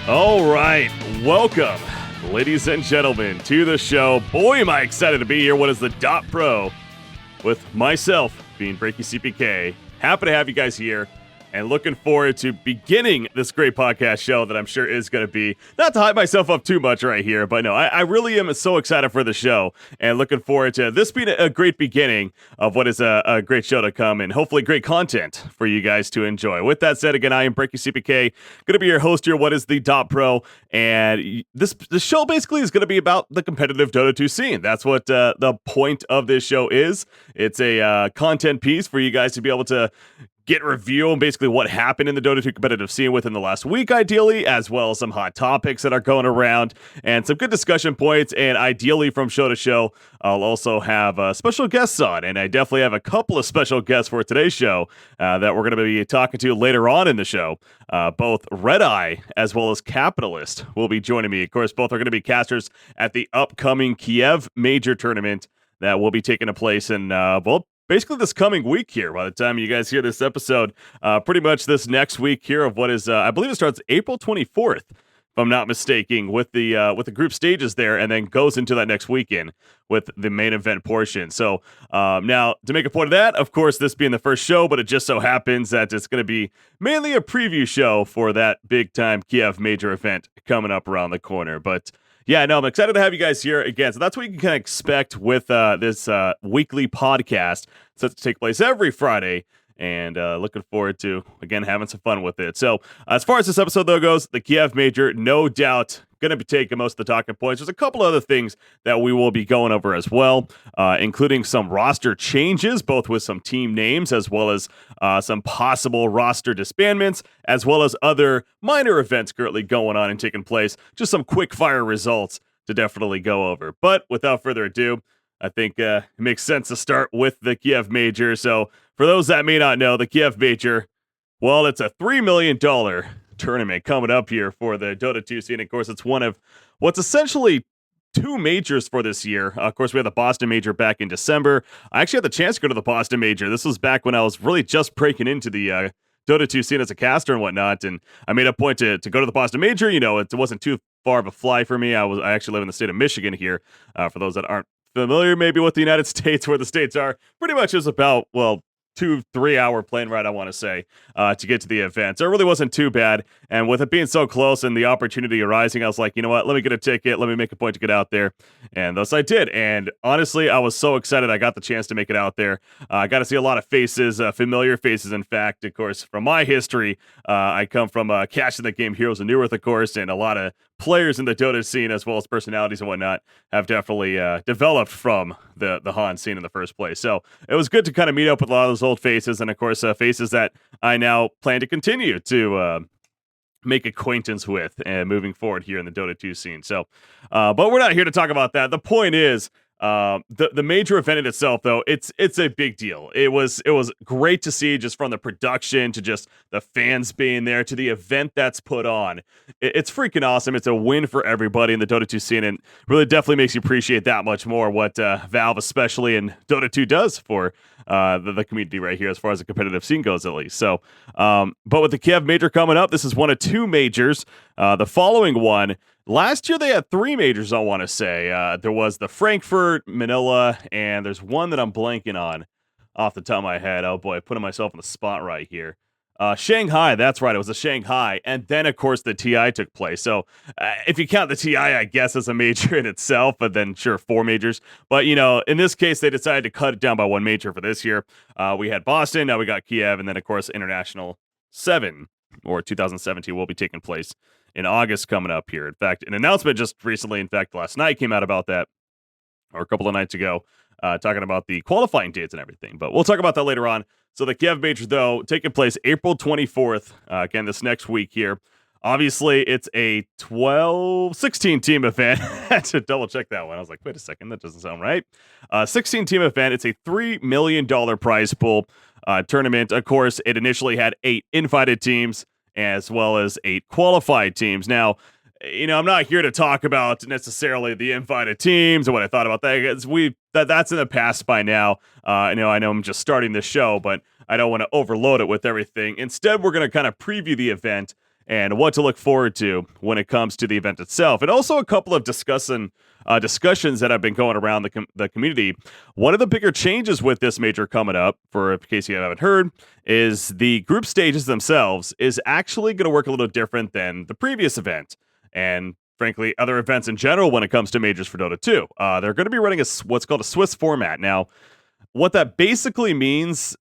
All right, welcome, ladies and gentlemen, to the show. Boy, am I excited to be here. What is the DotPro with myself being BreakyCPK. Happy to have you guys here and looking forward to beginning this great podcast show that I'm sure is going to be, not to hype myself up too much right here, but no, I really am so excited for the show and looking forward to this being a great beginning of what is a great show to come and hopefully great content for you guys to enjoy. With that said, again, I am BreakyCPK, going to be your host here. What is the DotPro? And this show basically is going to be about the competitive Dota 2 scene. That's what the point of this show is. It's a content piece for you guys to be able to get review on basically what happened in the Dota 2 competitive scene within the last week, ideally, as well as some hot topics that are going around and some good discussion points. And ideally, from show to show, I'll also have special guests on. And I definitely have a couple of special guests for today's show that we're going to be talking to later on in the show. Both ReDeYe as well as Capitalist will be joining me. Of course, both are going to be casters at the upcoming Kiev Major tournament that will be taking place in, basically this coming week here. By the time you guys hear this episode, pretty much this next week here of what is, I believe it starts April 24th, if I'm not mistaken, with the group stages there, and then goes into that next weekend with the main event portion. So now, to make a point of that, of course, this being the first show, but it just so happens that it's going to be mainly a preview show for that big-time Kiev Major event coming up around the corner. But yeah, no, I'm excited to have you guys here again. So that's what you can kind of expect with this weekly podcast set to take place every Friday. And looking forward to, again, having some fun with it. So as far as this episode, though, goes, the Kiev Major, no doubt, going to be taking most of the talking points. There's a couple other things that we will be going over as well, including some roster changes, both with some team names as well as some possible roster disbandments, as well as other minor events currently going on and taking place. Just some quick fire results to definitely go over. But without further ado, I think it makes sense to start with the Kiev Major. So for those that may not know, the Kiev Major, well, it's a $3 million tournament coming up here for the Dota 2 scene. Of course, it's one of what's essentially two majors for this year. Of course, we had the Boston Major back in December. I actually had the chance to go to the Boston Major. This was back when I was really just breaking into the Dota 2 scene as a caster and whatnot, and I made a point to go to the Boston Major. You know, it wasn't too far of a fly for me. I actually live in the state of Michigan here. For those that aren't familiar maybe with the United States, where the states are, pretty much is about, well, 2-3 hour plane ride, I want to say, to get to the event. So it really wasn't too bad. And with it being so close and the opportunity arising, I was like, you know what, let me get a ticket. Let me make a point to get out there. And thus I did. And honestly, I was so excited I got the chance to make it out there. I got to see a lot of faces, familiar faces, in fact. Of course, from my history, I come from Cash in the Game Heroes of Neworth, of course, and a lot of players in the Dota scene, as well as personalities and whatnot, have definitely developed from the Han scene in the first place. So it was good to kind of meet up with a lot of those old faces, and of course, faces that I now plan to continue to make acquaintance with and moving forward here in the Dota 2 scene. So, but we're not here to talk about that. The point is, the major event in itself, though, it's a big deal. It was great to see, just from the production to just the fans being there to the event that's put on. It's freaking awesome. It's a win for everybody in the Dota 2 scene, and really definitely makes you appreciate that much more what Valve, especially in Dota 2, does for the community right here, as far as the competitive scene goes, at least. So, but with the Kiev Major coming up, this is one of two majors. The following one, last year they had three majors, I want to say. There was the Frankfurt, Manila, and there's one that I'm blanking on off the top of my head. Oh boy, putting myself in the spot right here. Shanghai, that's right, it was a Shanghai, and then of course the TI took place. So if you count the TI, I guess, as a major in itself, but then sure, four majors. But you know, in this case, they decided to cut it down by one major for this year. We had Boston, now we got Kiev, and then of course International 7 or 2017 will be taking place in August coming up here. In fact, an announcement just recently, in fact, last night came out about that, or a couple of nights ago, talking about the qualifying dates and everything. But we'll talk about that later on. So the Kiev Major, though, taking place April 24th, again, this next week here. Obviously, it's a 16 team event. I had to double check that one. I was like, wait a second, that doesn't sound right. 16 team event. It's a $3 million prize pool tournament. Of course, it initially had 8 invited teams as well as 8 qualified teams. Now, you know, I'm not here to talk about necessarily the invited teams or what I thought about that. That's in the past by now. I know I'm just starting this show, but I don't want to overload it with everything. Instead, we're going to kind of preview the event and what to look forward to when it comes to the event itself. And also a couple of discussions that have been going around the community. One of the bigger changes with this major coming up, for in case you haven't heard, is the group stages themselves is actually going to work a little different than the previous event. And frankly, other events in general when it comes to majors for Dota 2. They're going to be running what's called a Swiss format. Now, what that basically means,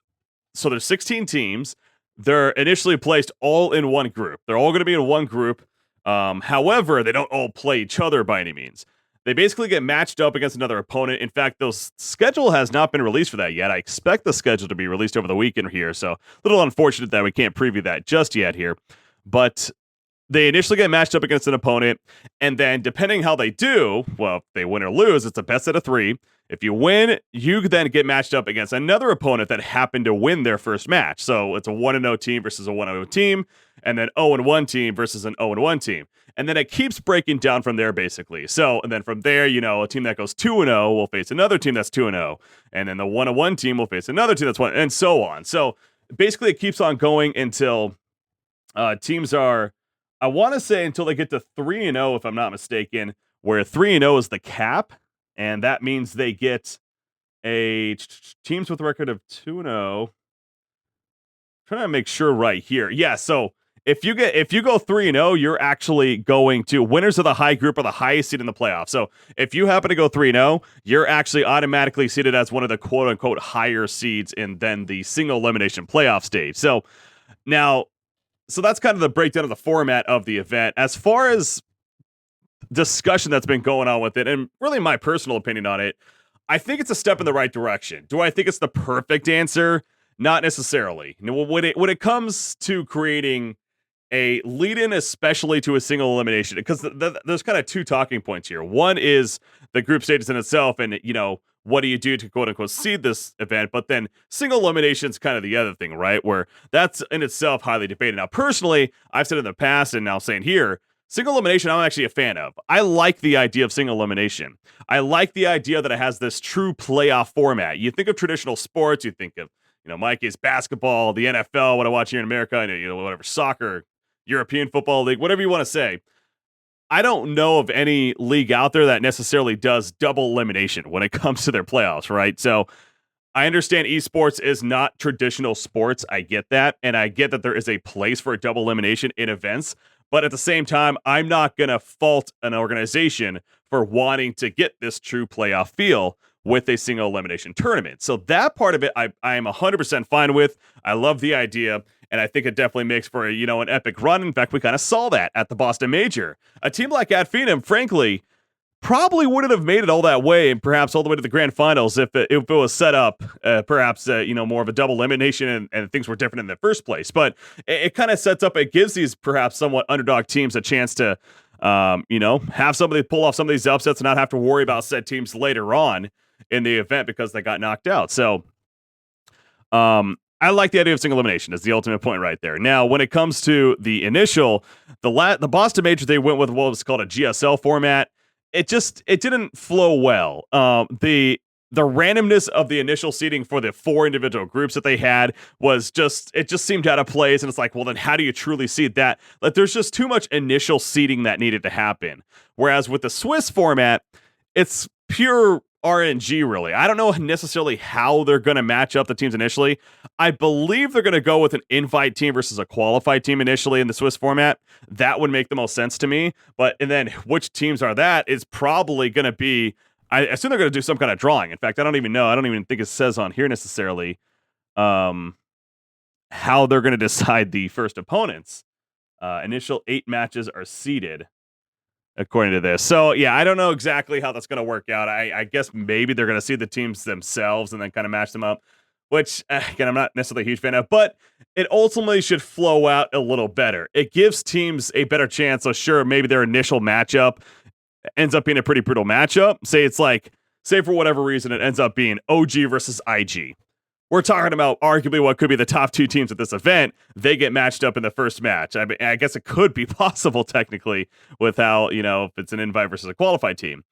so there's 16 teams. They're initially placed all in one group. They're all going to be in one group. However, they don't all play each other by any means. They basically get matched up against another opponent. In fact, the schedule has not been released for that yet. I expect the schedule to be released over the weekend here, so a little unfortunate that we can't preview that just yet here. But they initially get matched up against an opponent, and then depending how they do, well, if they win or lose, it's a best out of 3. If you win, you then get matched up against another opponent that happened to win their first match. So it's a 1-0 team versus a 1-0 team, and then 0-1 team versus an 0-1 team. And then it keeps breaking down from there, basically. So, and then from there, a team that goes 2-0 will face another team that's 2-0. And then the 1-1 team will face another team that's 1, and so on. So basically it keeps on going until teams are, I want to say until they get to 3-0, if I'm not mistaken, where 3-0 is the cap. And that means they get teams with a record of 2-0. Trying to make sure right here. Yeah, so if you go 3-0, you're actually going to winners of the high group are the highest seed in the playoff. So if you happen to go 3-0, you're actually automatically seeded as one of the quote unquote higher seeds in then the single elimination playoff stage. So that's kind of the breakdown of the format of the event. As far as discussion that's been going on with it, and really my personal opinion on it, I think it's a step in the right direction. Do I think it's the perfect answer? Not necessarily. When it comes to creating a lead-in, especially to a single elimination, because there's kind of two talking points here. One is the group stages in itself, and what do you do to quote unquote seed this event? But then single elimination is kind of the other thing, right? Where that's in itself highly debated. Now, personally, I've said in the past, and now saying here, single elimination, I'm actually a fan of. I like the idea of single elimination. I like the idea that it has this true playoff format. You think of traditional sports, you think of, Mikey's basketball, the NFL, what I watch here in America, and, whatever, soccer, European Football League, whatever you want to say. I don't know of any league out there that necessarily does double elimination when it comes to their playoffs, right? So I understand esports is not traditional sports. I get that. And I get that there is a place for a double elimination in events. But at the same time, I'm not going to fault an organization for wanting to get this true playoff feel with a single elimination tournament. So that part of it, I am 100% fine with. I love the idea, and I think it definitely makes for an epic run. In fact, we kind of saw that at the Boston Major. A team like Adphenum, frankly, probably wouldn't have made it all that way, and perhaps all the way to the grand finals if it was set up, perhaps more of a double elimination and things were different in the first place. But it kind of sets up, it gives these perhaps somewhat underdog teams a chance to, have somebody pull off some of these upsets and not have to worry about said teams later on in the event because they got knocked out. So, I like the idea of single elimination. Is the ultimate point right there. Now, when it comes to the initial, the Boston Major, they went with what was called a GSL format. It didn't flow well. The randomness of the initial seeding for the 4 individual groups that they had it just seemed out of place. And it's like, well, then how do you truly seed that? Like, there's just too much initial seeding that needed to happen. Whereas with the Swiss format, it's pure RNG, really. I don't know necessarily how they're going to match up the teams initially. I believe they're going to go with an invite team versus a qualified team initially in the Swiss format. That would make the most sense to me. And then which teams are that is probably going to be, I assume they're going to do some kind of drawing. In fact, I don't even know. I don't even think it says on here necessarily how they're going to decide the first opponents. Initial 8 matches are seeded, according to this. So, yeah, I don't know exactly how that's going to work out. I guess maybe they're going to see the teams themselves and then kind of match them up, which, again, I'm not necessarily a huge fan of, but it ultimately should flow out a little better. It gives teams a better chance. So, sure, maybe their initial matchup ends up being a pretty brutal matchup. Say for whatever reason, it ends up being OG versus IG. We're talking about arguably what could be the top 2 teams at this event. They get matched up in the first match. I guess it could be possible technically with how, if it's an invite versus a qualified team.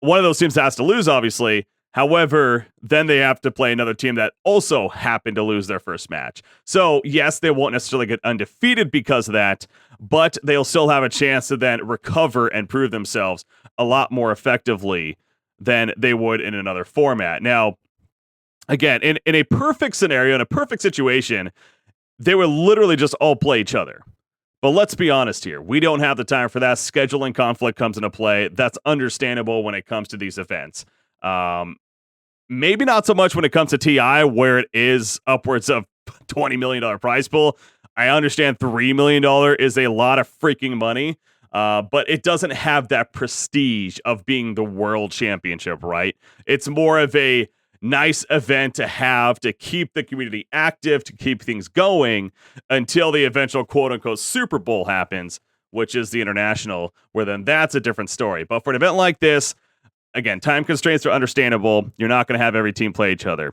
One of those teams has to lose, obviously. However, then they have to play another team that also happened to lose their first match. So, yes, they won't necessarily get undefeated because of that, but they'll still have a chance to then recover and prove themselves a lot more effectively than they would in another format. Now, again, in a perfect scenario, in a perfect situation, they would literally just all play each other. But let's be honest here. We don't have the time for that. Scheduling conflict comes into play. That's understandable when it comes to these events. Maybe not so much when it comes to TI, where it is upwards of $20 million prize pool. I understand $3 million is a lot of freaking money, but it doesn't have that prestige of being the world championship, right? It's more of a nice event to have to keep the community active, to keep things going until the eventual quote-unquote Super Bowl happens, which is the international, where then that's a different story. But for an event like this, again, time constraints are understandable. You're not going to have every team play each other.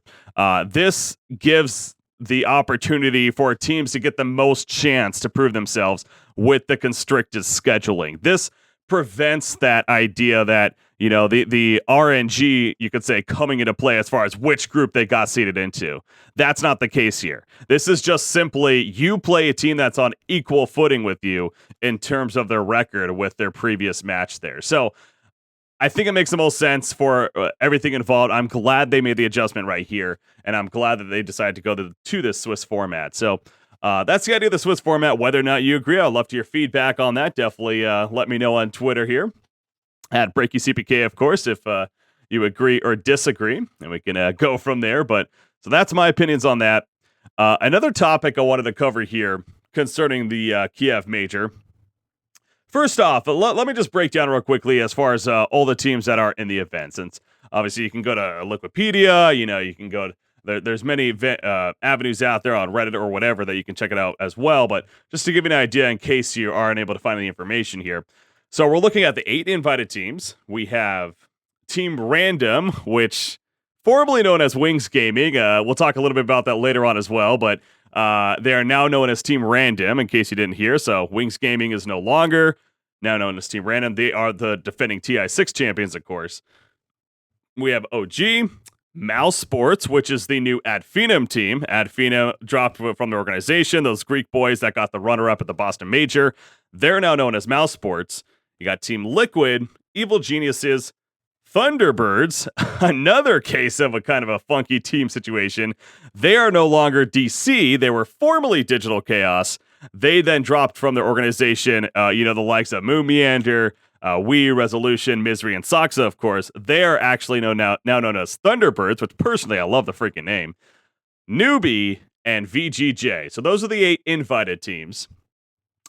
This gives the opportunity for teams to get the most chance to prove themselves with the constricted scheduling. This prevents that idea that, you know, the RNG, you could say, coming into play as far as which group they got seeded into. That's not the case here. This is just simply you play a team that's on equal footing with you in terms of their record with their previous match there. So I think it makes the most sense for everything involved. I'm glad they made the adjustment right here, and I'm glad that they decided to go to this Swiss format. So that's the idea of the Swiss format. Whether or not you agree, I'd love to hear feedback on that. Definitely let me know on Twitter here, at BreakyCPK, of course, if you agree or disagree, and we can go from there. But so that's my opinions on that. Another topic I wanted to cover here concerning the Kiev Major. First off, let me just break down real quickly as far as all the teams that are in the event. Since obviously you can go to Liquipedia, you can go to, there's many avenues out there on Reddit or whatever that you can check it out as well. But just to give you an idea in case you aren't able to find any information here. So we're looking at the 8 invited teams. We have Team Random, which formerly known as Wings Gaming. We'll talk a little bit about that later on as well, but they are now known as Team Random, in case you didn't hear. So Wings Gaming is no longer now known as Team Random. They are the defending TI6 champions, of course. We have OG, Mouse Sports, which is the new Adphenum team. Adphenum dropped from the organization. Those Greek boys that got the runner-up at the Boston Major. They're now known as Mouse Sports. You got Team Liquid, Evil Geniuses, Thunderbirds, another case of a kind of a funky team situation. They are no longer DC. They were formerly Digital Chaos. They then dropped from their organization, the likes of Moon Meander, Wii, Resolution, Misery, and Soxa, of course. They are actually now known as Thunderbirds, which personally I love the freaking name. Newbie and VGJ. So those are the 8 invited teams.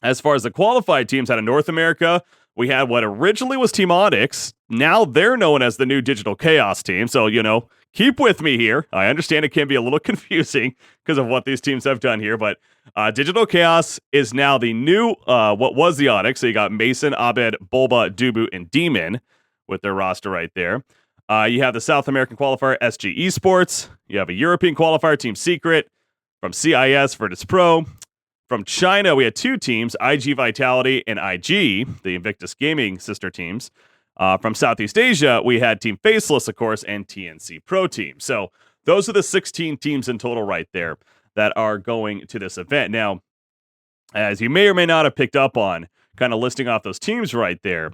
As far as the qualified teams out of North America, we had what originally was Team Onyx. Now they're known as the new Digital Chaos team. So, keep with me here. I understand it can be a little confusing because of what these teams have done here, but Digital Chaos is now the new, what was the Onyx. So you got Mason, Abed, Bulba, Dubu, and Demon with their roster right there. You have the South American qualifier, SG Esports. You have a European qualifier, Team Secret. From CIS, Virtus Pro. From China, we had 2 teams, IG Vitality and IG, the Invictus Gaming sister teams. From Southeast Asia, we had Team Faceless, of course, and TNC Pro Team. So those are the 16 teams in total right there that are going to this event. Now, as you may or may not have picked up on, kind of listing off those teams right there,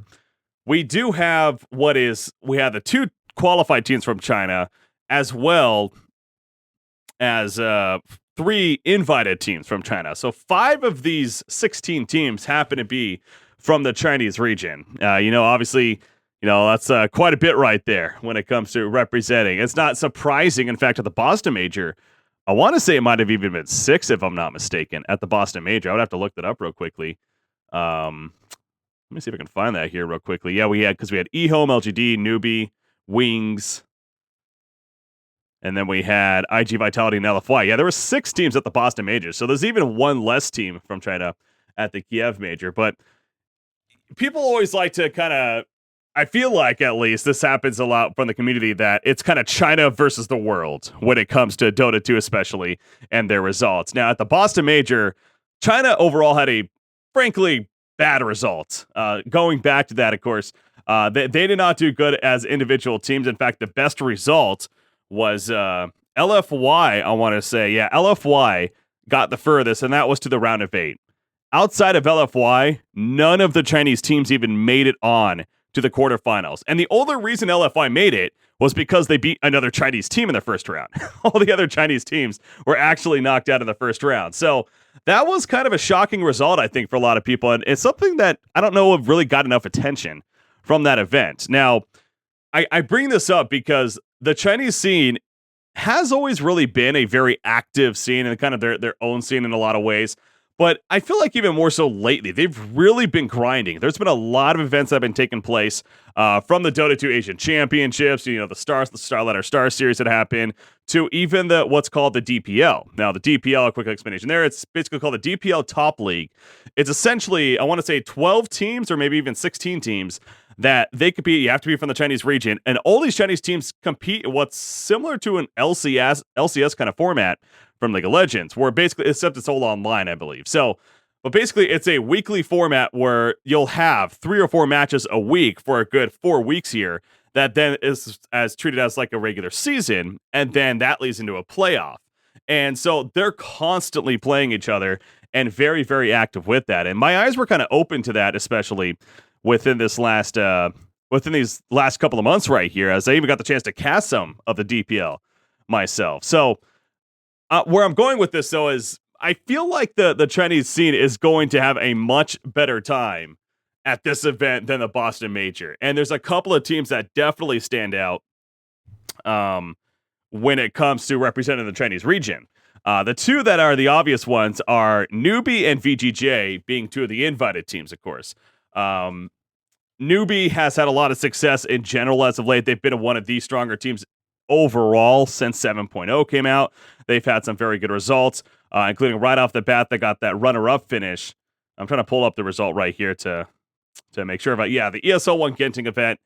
we do have we have the 2 qualified teams from China, as well as 3 invited teams from China. So 5 of these 16 teams happen to be from the Chinese region. Obviously, that's quite a bit right there when it comes to representing. It's not surprising. In fact, at the Boston Major, I want to say it might have even been 6, if I'm not mistaken, at the Boston Major. I would have to look that up real quickly. Let me see if I can find that here real quickly. Yeah, we had eHome, LGD, Newbie, Wings, and then we had IG Vitality and LFY. Yeah, there were 6 teams at the Boston Major. So there's even 1 less team from China at the Kiev Major. But people always like to kind of, I feel like at least this happens a lot from the community, that it's kind of China versus the world when it comes to Dota 2 especially and their results. Now at the Boston Major, China overall had a frankly bad result. Going back to that, of course, They did not do good as individual teams. In fact, the best result was LFY, I want to say. Yeah, LFY got the furthest, and that was to the round of 8. Outside of LFY, none of the Chinese teams even made it on to the quarterfinals. And the only reason LFY made it was because they beat another Chinese team in the first round. All the other Chinese teams were actually knocked out in the first round. So that was kind of a shocking result, I think, for a lot of people. And it's something that I don't know if really got enough attention from that event. Now, I bring this up because the Chinese scene has always really been a very active scene and kind of their own scene in a lot of ways. But I feel like even more so lately, they've really been grinding. There's been a lot of events that have been taking place from the Dota 2 Asian Championships, the Starladder Star Series that happened, to even what's called the DPL. Now, the DPL, a quick explanation there, it's basically called the DPL Top League. It's essentially, I want to say 12 teams or maybe even 16 teams that they compete. You have to be from the Chinese region, and all these Chinese teams compete in what's similar to an LCS kind of format from League of Legends, where basically, except it's all online, I believe. So, but basically, it's a weekly format where you'll have 3 or 4 matches a week for a good 4 weeks here. That then is as treated as like a regular season, and then that leads into a playoff. And so they're constantly playing each other and very, very active with that. And my eyes were kind of open to that, especially within these last couple of months right here, as I even got the chance to cast some of the DPL myself. So where I'm going with this, though, is I feel like the Chinese scene is going to have a much better time at this event than the Boston Major. And there's a couple of teams that definitely stand out when it comes to representing the Chinese region. The two that are the obvious ones are Newbie and VGJ, being 2 of the invited teams, of course. Newbie has had a lot of success in general as of late. They've been one of the stronger teams overall since 7.0 came out. They've had some very good results, including right off the bat, they got that runner-up finish. I'm trying to pull up the result right here to make sure about, the ESL1 Genting event.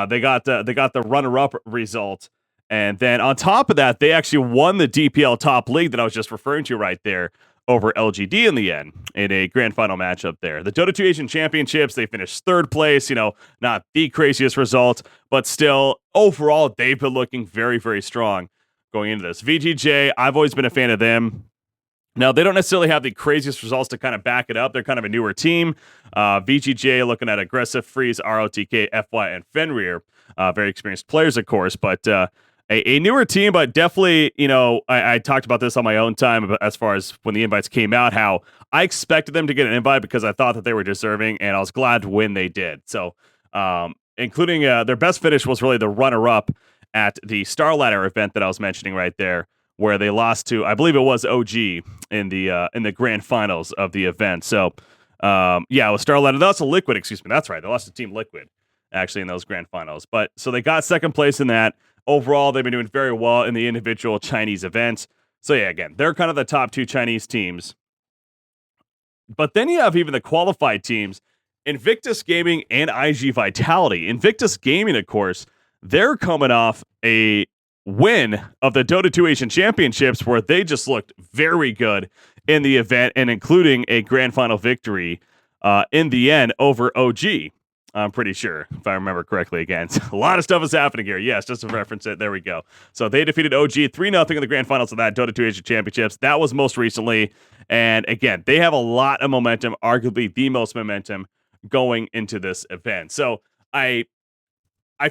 They got the runner-up result. And then on top of that, they actually won the DPL Top League that I was just referring to right there over LGD in the end in a grand final matchup there. The Dota 2 Asian Championships, they finished 3rd place, not the craziest result, but still overall, they've been looking very, very strong going into this. VGJ, I've always been a fan of them. Now, they don't necessarily have the craziest results to kind of back it up. They're kind of a newer team. VGJ looking at Aggressive, Freeze, ROTK, FY, and Fenrir. Very experienced players, of course, but a newer team, but definitely, I talked about this on my own time as far as when the invites came out, how I expected them to get an invite because I thought that they were deserving, and I was glad when they did. So, including their best finish was really the runner-up at the Starladder event that I was mentioning right there, where they lost to, I believe it was OG in the grand finals of the event. So, it was Starladder. That's a Liquid, excuse me. That's right. They lost to Team Liquid, actually, in those grand finals. But so they got 2nd place in that. Overall, they've been doing very well in the individual Chinese events. So, again, they're kind of the top 2 Chinese teams. But then you have even the qualified teams, Invictus Gaming and IG Vitality. Invictus Gaming, of course, they're coming off a win of the Dota 2 Asian Championships where they just looked very good in the event, and including a grand final victory in the end over OG. I'm pretty sure, if I remember correctly again. A lot of stuff is happening here. Yes, just to reference it. There we go. So they defeated OG 3-0 in the grand finals of that Dota 2 Asian Championships. That was most recently. And again, they have a lot of momentum, arguably the most momentum going into this event. So I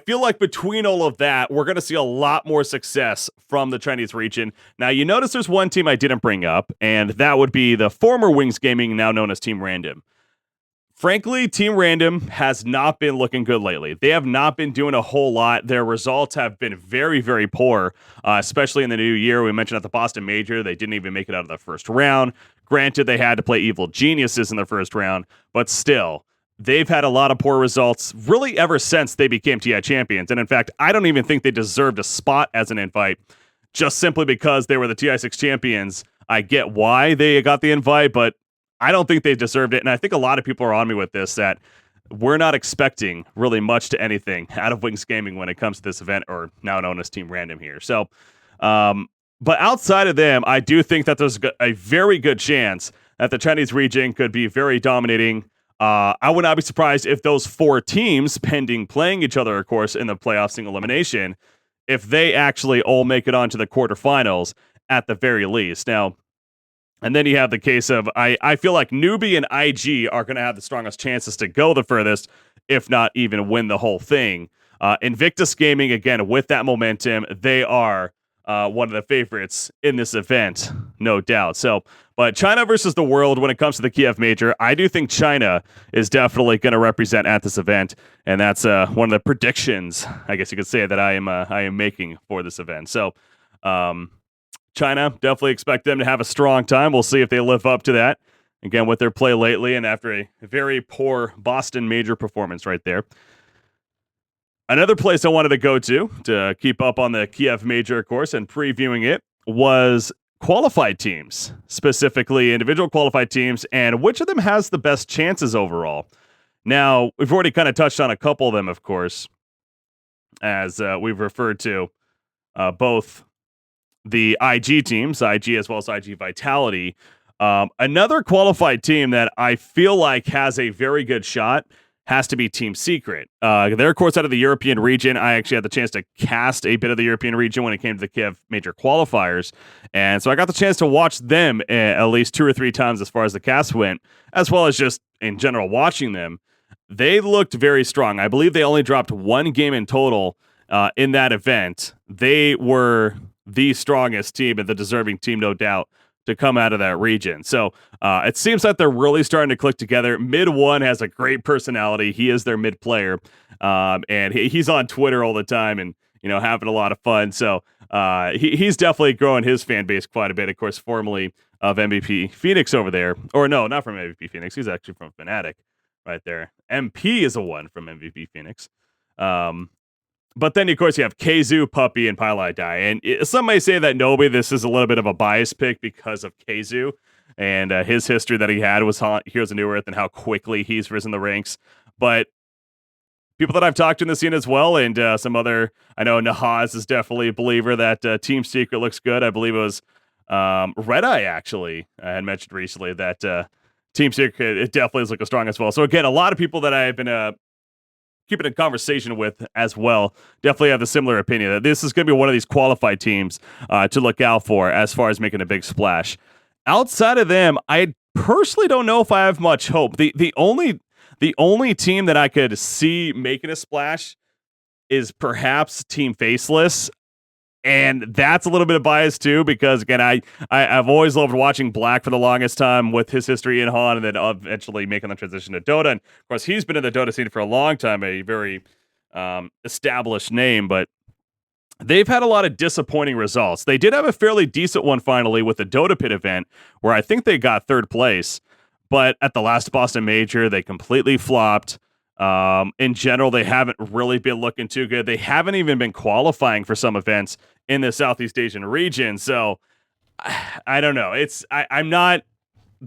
feel like between all of that, we're going to see a lot more success from the Chinese region. Now, you notice there's one team I didn't bring up, and that would be the former Wings Gaming, now known as Team Random. Frankly, Team Random has not been looking good lately. They have not been doing a whole lot. Their results have been very, very poor, especially in the new year. We mentioned at the Boston Major, they didn't even make it out of the first round. Granted, they had to play Evil Geniuses in the first round, but still, they've had a lot of poor results really ever since they became TI champions. And in fact, I don't even think they deserved a spot as an invite, just simply because they were the TI6 champions. I get why they got the invite, but I don't think they deserved it. And I think a lot of people are on me with this, that we're not expecting really much to anything out of Wings Gaming when it comes to this event, or now known as Team Random here. So, but outside of them, I do think that there's a very good chance that the Chinese region could be very dominating I would not be surprised if those 4 teams, pending playing each other, of course, in the playoff single elimination, if they actually all make it onto the quarterfinals at the very least. Now, and then you have the case of, I feel like Newbie and IG are going to have the strongest chances to go the furthest, if not even win the whole thing. Invictus Gaming, again, with that momentum, they are one of the favorites in this event, no doubt. So, but China versus the world when it comes to the Kiev Major, I do think China is definitely going to represent at this event, and that's one of the predictions, I guess you could say, that I am making for this event. So, China, definitely expect them to have a strong time. We'll see if they live up to that. Again, with their play lately, and after a very poor Boston Major performance right there. Another place I wanted to go to keep up on the Kiev Major, of course, and previewing it was qualified teams, specifically individual qualified teams, and which of them has the best chances overall. Now, we've already kind of touched on a couple of them, of course, as we've referred to both the IG teams, IG as well as IG Vitality. Another qualified team that I feel like has a very good shot has to be Team Secret. They're, of course, out of the European region. I actually had the chance to cast a bit of the European region when it came to the Kiev Major qualifiers. And so I got the chance to watch them at least 2 or 3 times as far as the cast went, as well as just in general watching them. They looked very strong. I believe they only dropped 1 game in total in that event. They were the strongest team and the deserving team, no doubt, to come out of that region. So it seems like they're really starting to click together. Mid One has a great personality. He is their mid player, and he's on Twitter all the time and having a lot of fun. So he's definitely growing his fan base quite a bit. Of course, formerly of MVP Phoenix over there, or no, not from MVP Phoenix. He's actually from Fnatic, right there. MP is a one from MVP Phoenix. But then, of course, you have Keizu, Puppy, and ReDeYe. And some may say that Nobi, this is a little bit of a bias pick because of Keizu and his history that he had was Heroes of New Earth and how quickly he's risen the ranks. But people that I've talked to in the scene as well, and some other, I know Nahaz is definitely a believer that Team Secret looks good. I believe it was ReDeYe, actually, I had mentioned recently that Team Secret, it definitely is looking strong as well. So again, a lot of people that I've been keeping a conversation with as well definitely have a similar opinion that this is going to be one of these qualified teams to look out for as far as making a big splash. Outside of them, I personally don't know if I have much hope. The only team that I could see making a splash is perhaps Team Faceless. And that's a little bit of bias too, because again, I've always loved watching Black for the longest time with his history in Han, and then eventually making the transition to Dota. And of course, he's been in the Dota scene for a long time, a very established name, but they've had a lot of disappointing results. They did have a fairly decent one finally with the Dota Pit event, where I think they got 3rd place, but at the last Boston Major, they completely flopped. In general, they haven't really been looking too good. They haven't even been qualifying for some events in the Southeast Asian region. So I don't know. I'm not.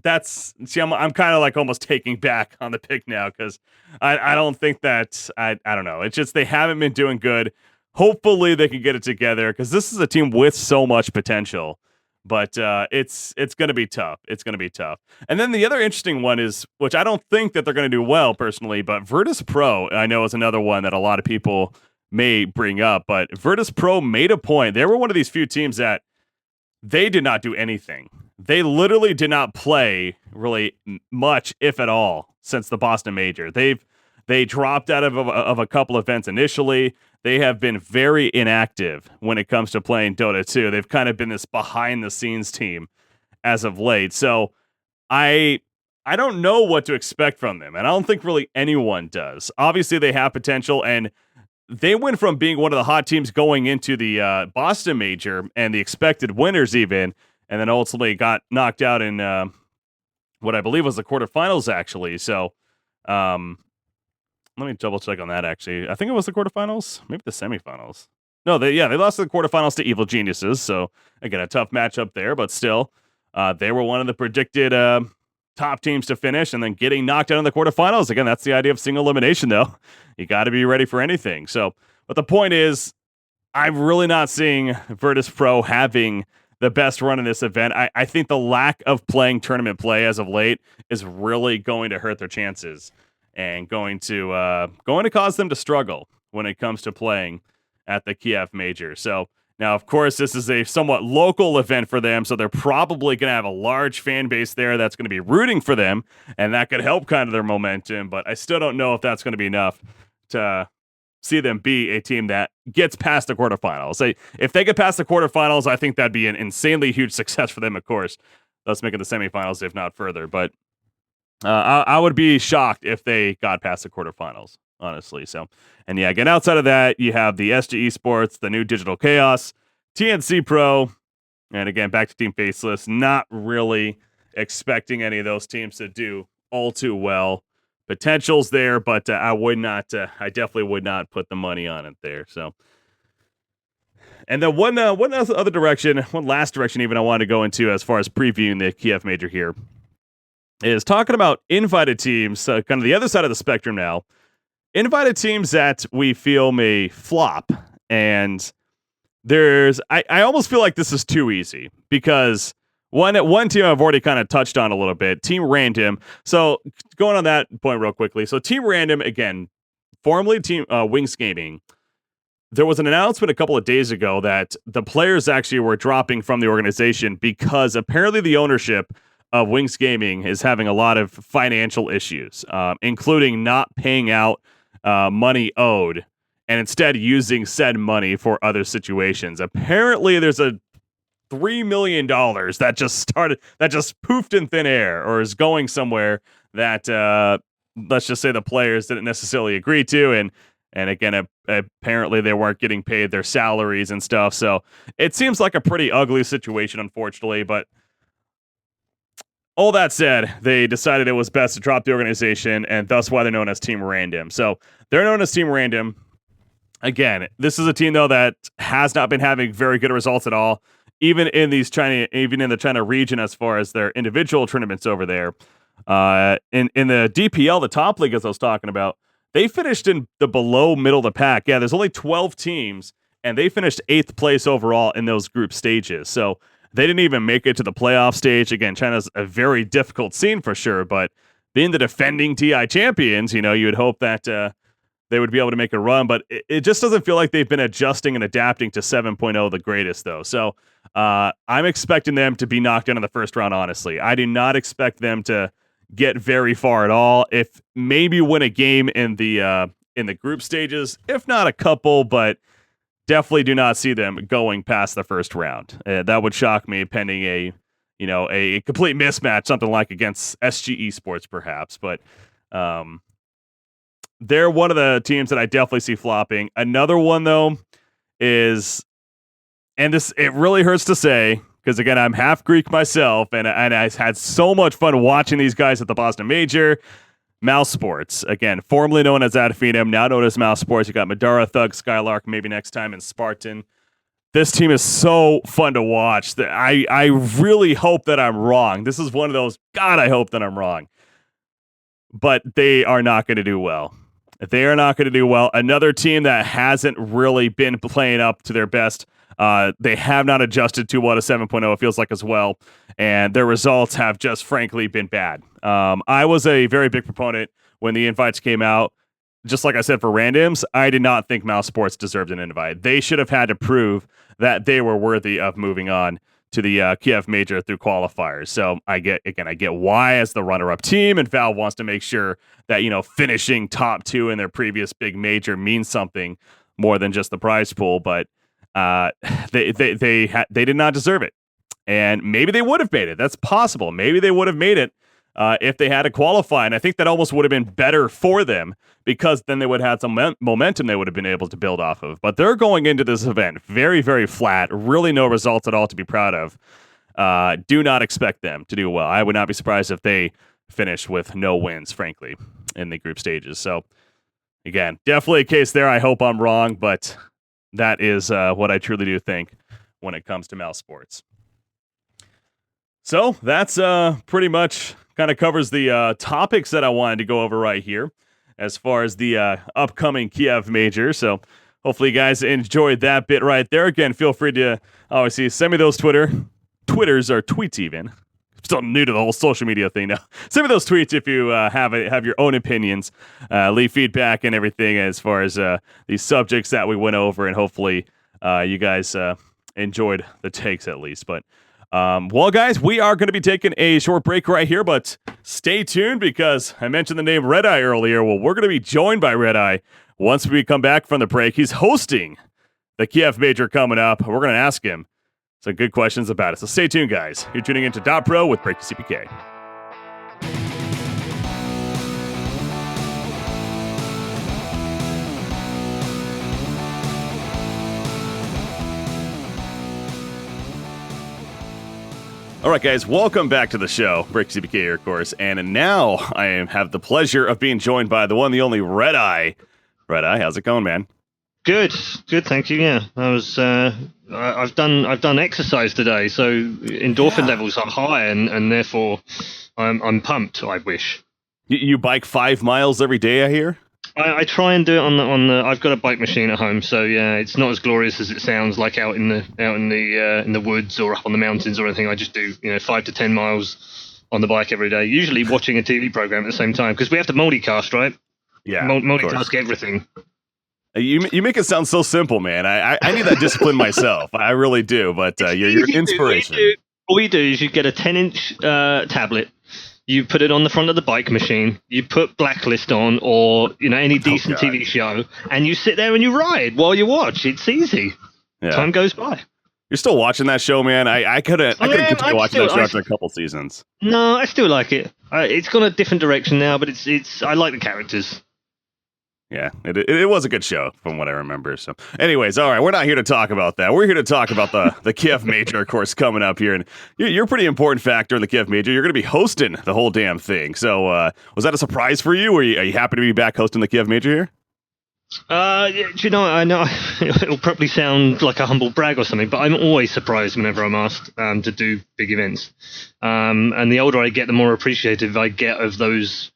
I'm kind of like almost taking back on the pick now because I don't think that I don't know. It's just they haven't been doing good. Hopefully they can get it together because this is a team with so much potential. But it's going to be tough. It's going to be tough. And then the other interesting one is, which I don't think that they're going to do well personally, but Virtus Pro, I know, is another one that a lot of people may bring up. But Virtus Pro made a point. They were one of these few teams that they did not do anything. They literally did not play really much, if at all, since the Boston Major. They dropped out of a couple events initially. They have been very inactive when it comes to playing Dota 2. They've kind of been this behind-the-scenes team as of late. So I don't know what to expect from them, and I don't think really anyone does. Obviously, they have potential, and they went from being one of the hot teams going into the Boston Major and the expected winners even, and then ultimately got knocked out in what I believe was the quarterfinals, actually. So let me double check on that, actually. I think it was the quarterfinals, maybe the semifinals. No, they lost the quarterfinals to Evil Geniuses. So, again, a tough matchup there, but still, they were one of the predicted top teams to finish and then getting knocked out in the quarterfinals. Again, that's the idea of single elimination, though. You got to be ready for anything. So, but the point is, I'm really not seeing Virtus Pro having the best run in this event. I think the lack of playing tournament play as of late is really going to hurt their chances and going to cause them to struggle when it comes to playing at the Kiev Major. So now, of course, this is a somewhat local event for them, so they're probably going to have a large fan base there that's going to be rooting for them, and that could help kind of their momentum, but I still don't know if that's going to be enough to see them be a team that gets past the quarterfinals. If they get past the quarterfinals, I think that'd be an insanely huge success for them, of course, thus making the semifinals, if not further, but I would be shocked if they got past the quarterfinals, honestly. So, and yeah, again, outside of that, you have the SG Esports, the new Digital Chaos, TNC Pro, and again, back to Team Faceless. Not really expecting any of those teams to do all too well. Potential's there, but I definitely would not put the money on it there. So, and then one last direction even I wanted to go into as far as previewing the Kiev Major here is talking about invited teams, kind of the other side of the spectrum now. Invited teams that we feel may flop, and I almost feel like this is too easy because one team I've already kind of touched on a little bit, Team Random. So going on that point real quickly. So Team Random, again, formerly Team Wings Gaming. There was an announcement a couple of days ago that the players actually were dropping from the organization because apparently the ownership of Wings Gaming is having a lot of financial issues, including not paying out money owed and instead using said money for other situations. Apparently there's a $3 million that just poofed in thin air or is going somewhere that let's just say the players didn't necessarily agree to, and again, apparently they weren't getting paid their salaries and stuff. So it seems like a pretty ugly situation, unfortunately, but all that said, they decided it was best to drop the organization, and thus why they're known as Team Random. So they're known as Team Random. Again, this is a team, though, that has not been having very good results at all, even in the China region as far as their individual tournaments over there. In the DPL, the top league, as I was talking about, they finished in the below middle of the pack. Yeah, there's only 12 teams, and they finished 8th place overall in those group stages. So they didn't even make it to the playoff stage. Again, China's a very difficult scene for sure, but being the defending TI champions, you would hope that they would be able to make a run, but it just doesn't feel like they've been adjusting and adapting to 7.0, the greatest, though. So I'm expecting them to be knocked out in the first round, honestly. I do not expect them to get very far at all. If maybe win a game in the group stages, if not a couple, but definitely do not see them going past the first round. That would shock me, pending a complete mismatch, something like against SG Esports, perhaps. But they're one of the teams that I definitely see flopping. Another one, though, is, and it really hurts to say, because again, I'm half Greek myself, and I had so much fun watching these guys at the Boston Major. Mouse Sports, again, formerly known as Adafinem, now known as Mouse Sports. You got Madara, Thug, Skylark, maybe next time, and Spartan. This team is so fun to watch. I really hope that I'm wrong. This is one of those, God, I hope that I'm wrong. But they are not going to do well. They are not going to do well. Another team that hasn't really been playing up to their best. They have not adjusted to what a 7.0 it feels like as well, and their results have just frankly been bad. I was a very big proponent when the invites came out. Just like I said for randoms, I did not think Mouse Sports deserved an invite. They should have had to prove that they were worthy of moving on to the Kiev Major through qualifiers. So I get why, as the runner-up team, and Valve wants to make sure that finishing top 2 in their previous big major means something more than just the prize pool, but they did not deserve it, and maybe they would have made it. That's possible. Maybe they would have made it if they had to qualify, and I think that almost would have been better for them, because then they would have had some momentum they would have been able to build off of. But they're going into this event very, very flat, really no results at all to be proud of. Do not expect them to do well. I would not be surprised if they finish with no wins, frankly, in the group stages. So again, definitely a case there. I hope I'm wrong, but that is what I truly do think when it comes to Mouse Sports. So that's pretty much kind of covers the topics that I wanted to go over right here as far as the upcoming Kiev Major. So Hopefully you guys enjoyed that bit right there. Again, feel free to obviously send me those Twitters or tweets even. I'm still new to the whole social media thing now. Send me those tweets if you have your own opinions. Leave feedback and everything as far as these subjects that we went over, and hopefully you guys enjoyed the takes at least. But well, guys, we are going to be taking a short break right here, but stay tuned because I mentioned the name ReDeYe earlier. Well, we're going to be joined by ReDeYe once we come back from the break. He's hosting the Kiev Major coming up. We're going to ask him some good questions about it. So stay tuned, guys. You're tuning into DotPro with BreakyCPK. All right, guys, welcome back to the show. BreakyCPK here, of course. And now I have the pleasure of being joined by the one, the only ReDeYe. ReDeYe, how's it going, man? Good, thank you. Yeah, I've done exercise today, so endorphin levels are high, and therefore I'm pumped. I wish. You bike 5 miles every day, I hear. I try and do it on the. I've got a bike machine at home, so yeah, it's not as glorious as it sounds like out in the woods or up on the mountains or anything. I just do 5 to 10 miles on the bike every day. Usually watching a TV program at the same time because we have to multicast, right? Yeah, multitask everything. You make it sound so simple, man. I need that discipline myself. I really do. But you're an inspiration. All you do is you get a 10-inch tablet. You put it on the front of the bike machine. You put Blacklist on, or any decent TV show, and you sit there and you ride while you watch. It's easy. Yeah. Time goes by. You're still watching that show, man. I couldn't continue watching that show after a couple seasons. No, I still like it. It's gone a different direction now, but it's. I like the characters. Yeah, it was a good show from what I remember. So anyways, all right, we're not here to talk about that. We're here to talk about the Kiev Major, of course, coming up here. And you're a pretty important factor in the Kiev Major. You're going to be hosting the whole damn thing. So was that a surprise for you? Are you happy to be back hosting the Kiev Major here? I know it'll probably sound like a humble brag or something, but I'm always surprised whenever I'm asked to do big events. And the older I get, the more appreciative I get of those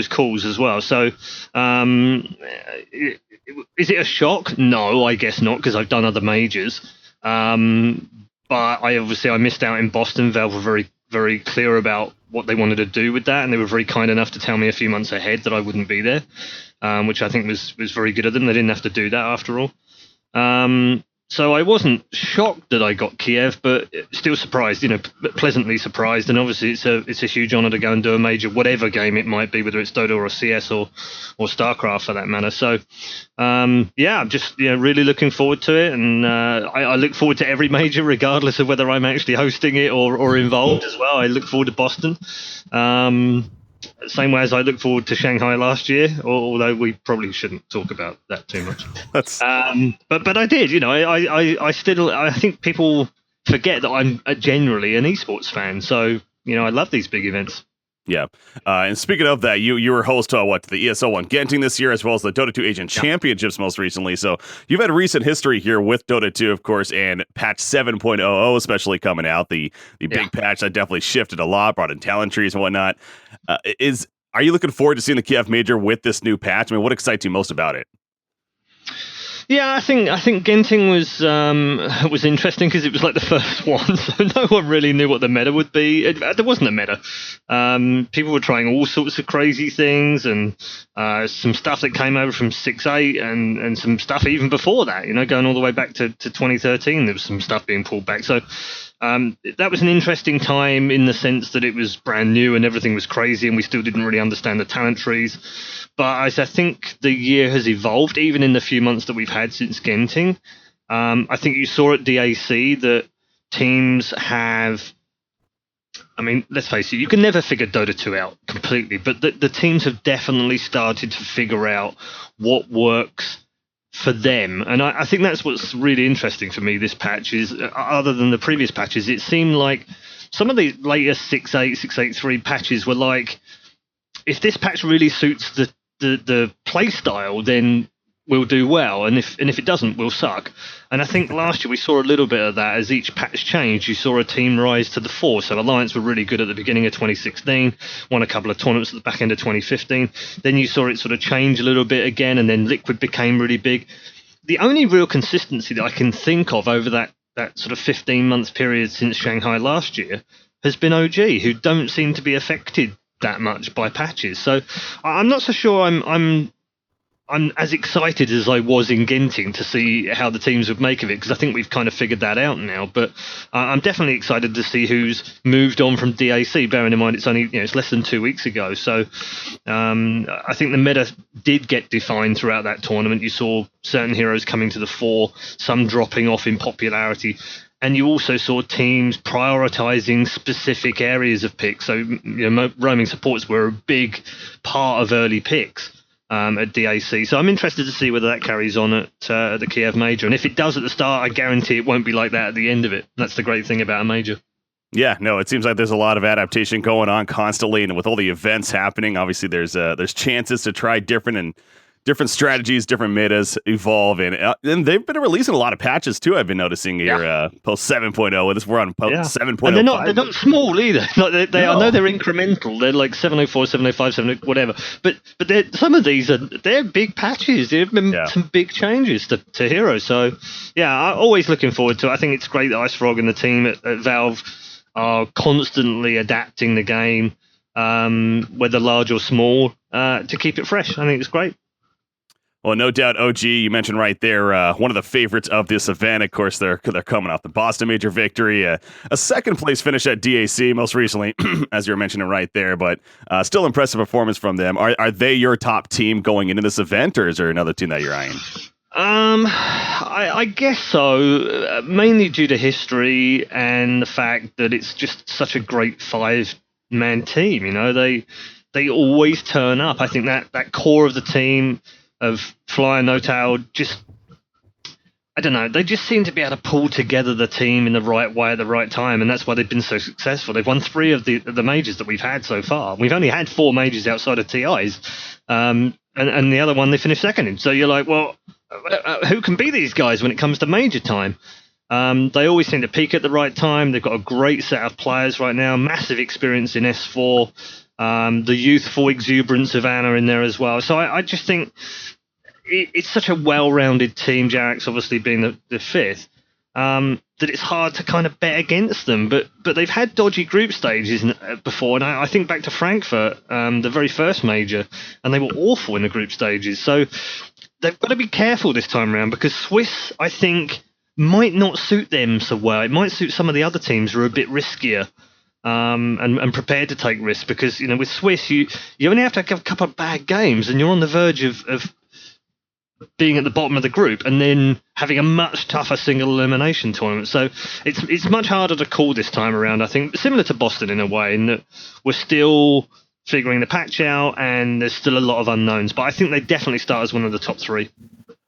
calls as well. So is it a shock? No, I guess not, because I've done other majors. But I missed out in Boston. Valve were very, very clear about what they wanted to do with that, and they were very kind enough to tell me a few months ahead that I wouldn't be there, which I think was very good of them. They didn't have to do that after all. So I wasn't shocked that I got Kiev, but still surprised, pleasantly surprised. And obviously it's a huge honor to go and do a major, whatever game it might be, whether it's Dota or CS or StarCraft for that matter. So, I'm just really looking forward to it. And I look forward to every major, regardless of whether I'm actually hosting it or involved as well. I look forward to Boston. Same way as I look forward to Shanghai last year, although we probably shouldn't talk about that too much. But I did, I think people forget that I'm generally an esports fan. So, I love these big events. Yeah. And speaking of that, you were host to the ESL 1 Genting this year, as well as the Dota 2 Asian Championships most recently. So you've had recent history here with Dota 2, of course, and patch 7.00 especially coming out. The big patch that definitely shifted a lot, brought in talent trees and whatnot. Are you looking forward to seeing the Kiev Major with this new patch? I mean, what excites you most about it? Yeah, I think Genting was interesting because it was like the first one, so no one really knew what the meta would be. There wasn't a meta. People were trying all sorts of crazy things, and some stuff that came over from 6.8 and some stuff even before that, going all the way back to 2013, there was some stuff being pulled back. So that was an interesting time in the sense that it was brand new and everything was crazy and we still didn't really understand the talent trees. But as I think the year has evolved, even in the few months that we've had since Genting, I think you saw at DAC that teams have, let's face it, you can never figure Dota 2 out completely, but the teams have definitely started to figure out what works for them. And I think that's what's really interesting for me this patch is, other than the previous patches, it seemed like some of the later 6.8, 6.8.3 patches were like, if this patch really suits the play style, then we'll do well, and if it doesn't, we'll suck. And I think last year we saw a little bit of that as each patch changed. You saw a team rise to the fore. So Alliance were really good at the beginning of 2016, won a couple of tournaments at the back end of 2015. Then you saw it sort of change a little bit again, and then Liquid became really big. the only real consistency that I can think of over that sort of 15-month period since Shanghai last year has been OG, who don't seem to be affected that much by patches. So I'm not so sure I'm as excited as I was in Genting to see how the teams would make of it, because I think we've kind of figured that out now. But I'm definitely excited to see who's moved on from DAC, bearing in mind it's only it's less than 2 weeks ago. So I think the meta did get defined throughout that tournament. You saw certain heroes coming to the fore, some dropping off in popularity. And you also saw teams prioritizing specific areas of picks. So roaming supports were a big part of early picks at DAC. So I'm interested to see whether that carries on at the Kiev Major. And if it does at the start, I guarantee it won't be like that at the end of it. That's the great thing about a major. Yeah, no, it seems like there's a lot of adaptation going on constantly, and with all the events happening, obviously there's chances to try different strategies, different metas evolve, and they've been releasing a lot of patches too. I've been noticing here post 7.0, and we're on post 7.0. And they're not small either. Like they I know they're incremental. They're like 704, 705, 7 whatever. But some of these they're big patches. There have been some big changes to heroes. So I'm always looking forward to it. I think it's great that Ice Frog and the team at Valve are constantly adapting the game, whether large or small, to keep it fresh. I think it's great. Well, no doubt, OG, you mentioned right there, one of the favorites of this event. Of course, they're coming off the Boston Major victory, a second-place finish at DAC most recently, as you were mentioning right there, but still impressive performance from them. Are they your top team going into this event, or is there another team that you're eyeing? I guess so, mainly due to history and the fact that it's just such a great 5-man team. They always turn up. I think that core of the team of Flyer, No-Tail, I don't know, they just seem to be able to pull together the team in the right way at the right time, and that's why they've been so successful. They've won 3 of the majors that we've had so far. We've only had 4 majors outside of TIs, and the other one they finished second in. So you're like, well, who can be these guys when it comes to major time? They always seem to peak at the right time. They've got a great set of players right now, massive experience in S4, the youthful exuberance of Anna in there as well. So I just think it's such a well-rounded team, Jarek's obviously being the 5th, that it's hard to kind of bet against them. But they've had dodgy group stages before, and I think back to Frankfurt, the very first major, and they were awful in the group stages. So they've got to be careful this time around, because Swiss, I think, might not suit them so well. It might suit some of the other teams who are a bit riskier. And prepared to take risks, because with Swiss you only have to have a couple of bad games and you're on the verge of being at the bottom of the group and then having a much tougher single elimination tournament. So it's much harder to call this time around, I think, similar to Boston in a way, in that we're still figuring the patch out and there's still a lot of unknowns, but I think they definitely start as one of the top 3.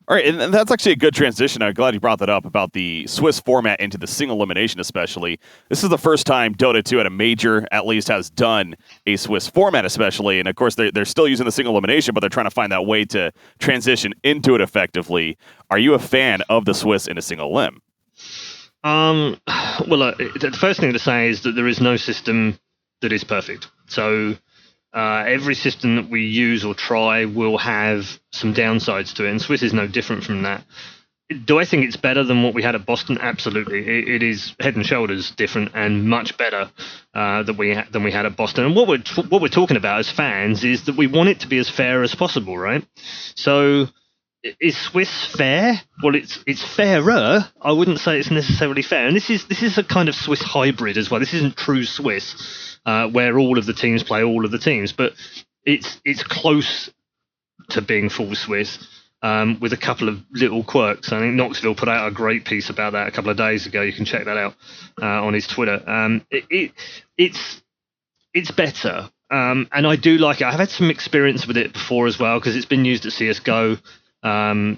All right, and that's actually a good transition. I'm glad you brought that up about the Swiss format into the single elimination especially. This is the first time Dota 2 at a major at least has done a Swiss format especially, and of course they're still using the single elimination, but they're trying to find that way to transition into it effectively. Are you a fan of the Swiss in a single elim? Well, the first thing to say is that there is no system that is perfect. So every system that we use or try will have some downsides to it, and Swiss is no different from that. Do I think it's better than what we had at Boston? Absolutely. It is head and shoulders different and much better than we had at Boston. And what we're talking about as fans is that we want it to be as fair as possible, right? So is Swiss fair? Well, it's fairer. I wouldn't say it's necessarily fair. And this is a kind of Swiss hybrid as well. This isn't true Swiss, where all of the teams play all of the teams, but it's close to being full Swiss, with a couple of little quirks. I think Knoxville put out a great piece about that a couple of days ago. You can check that out on his Twitter. It's better, and I do like it. I've had some experience with it before as well, because it's been used at CSGO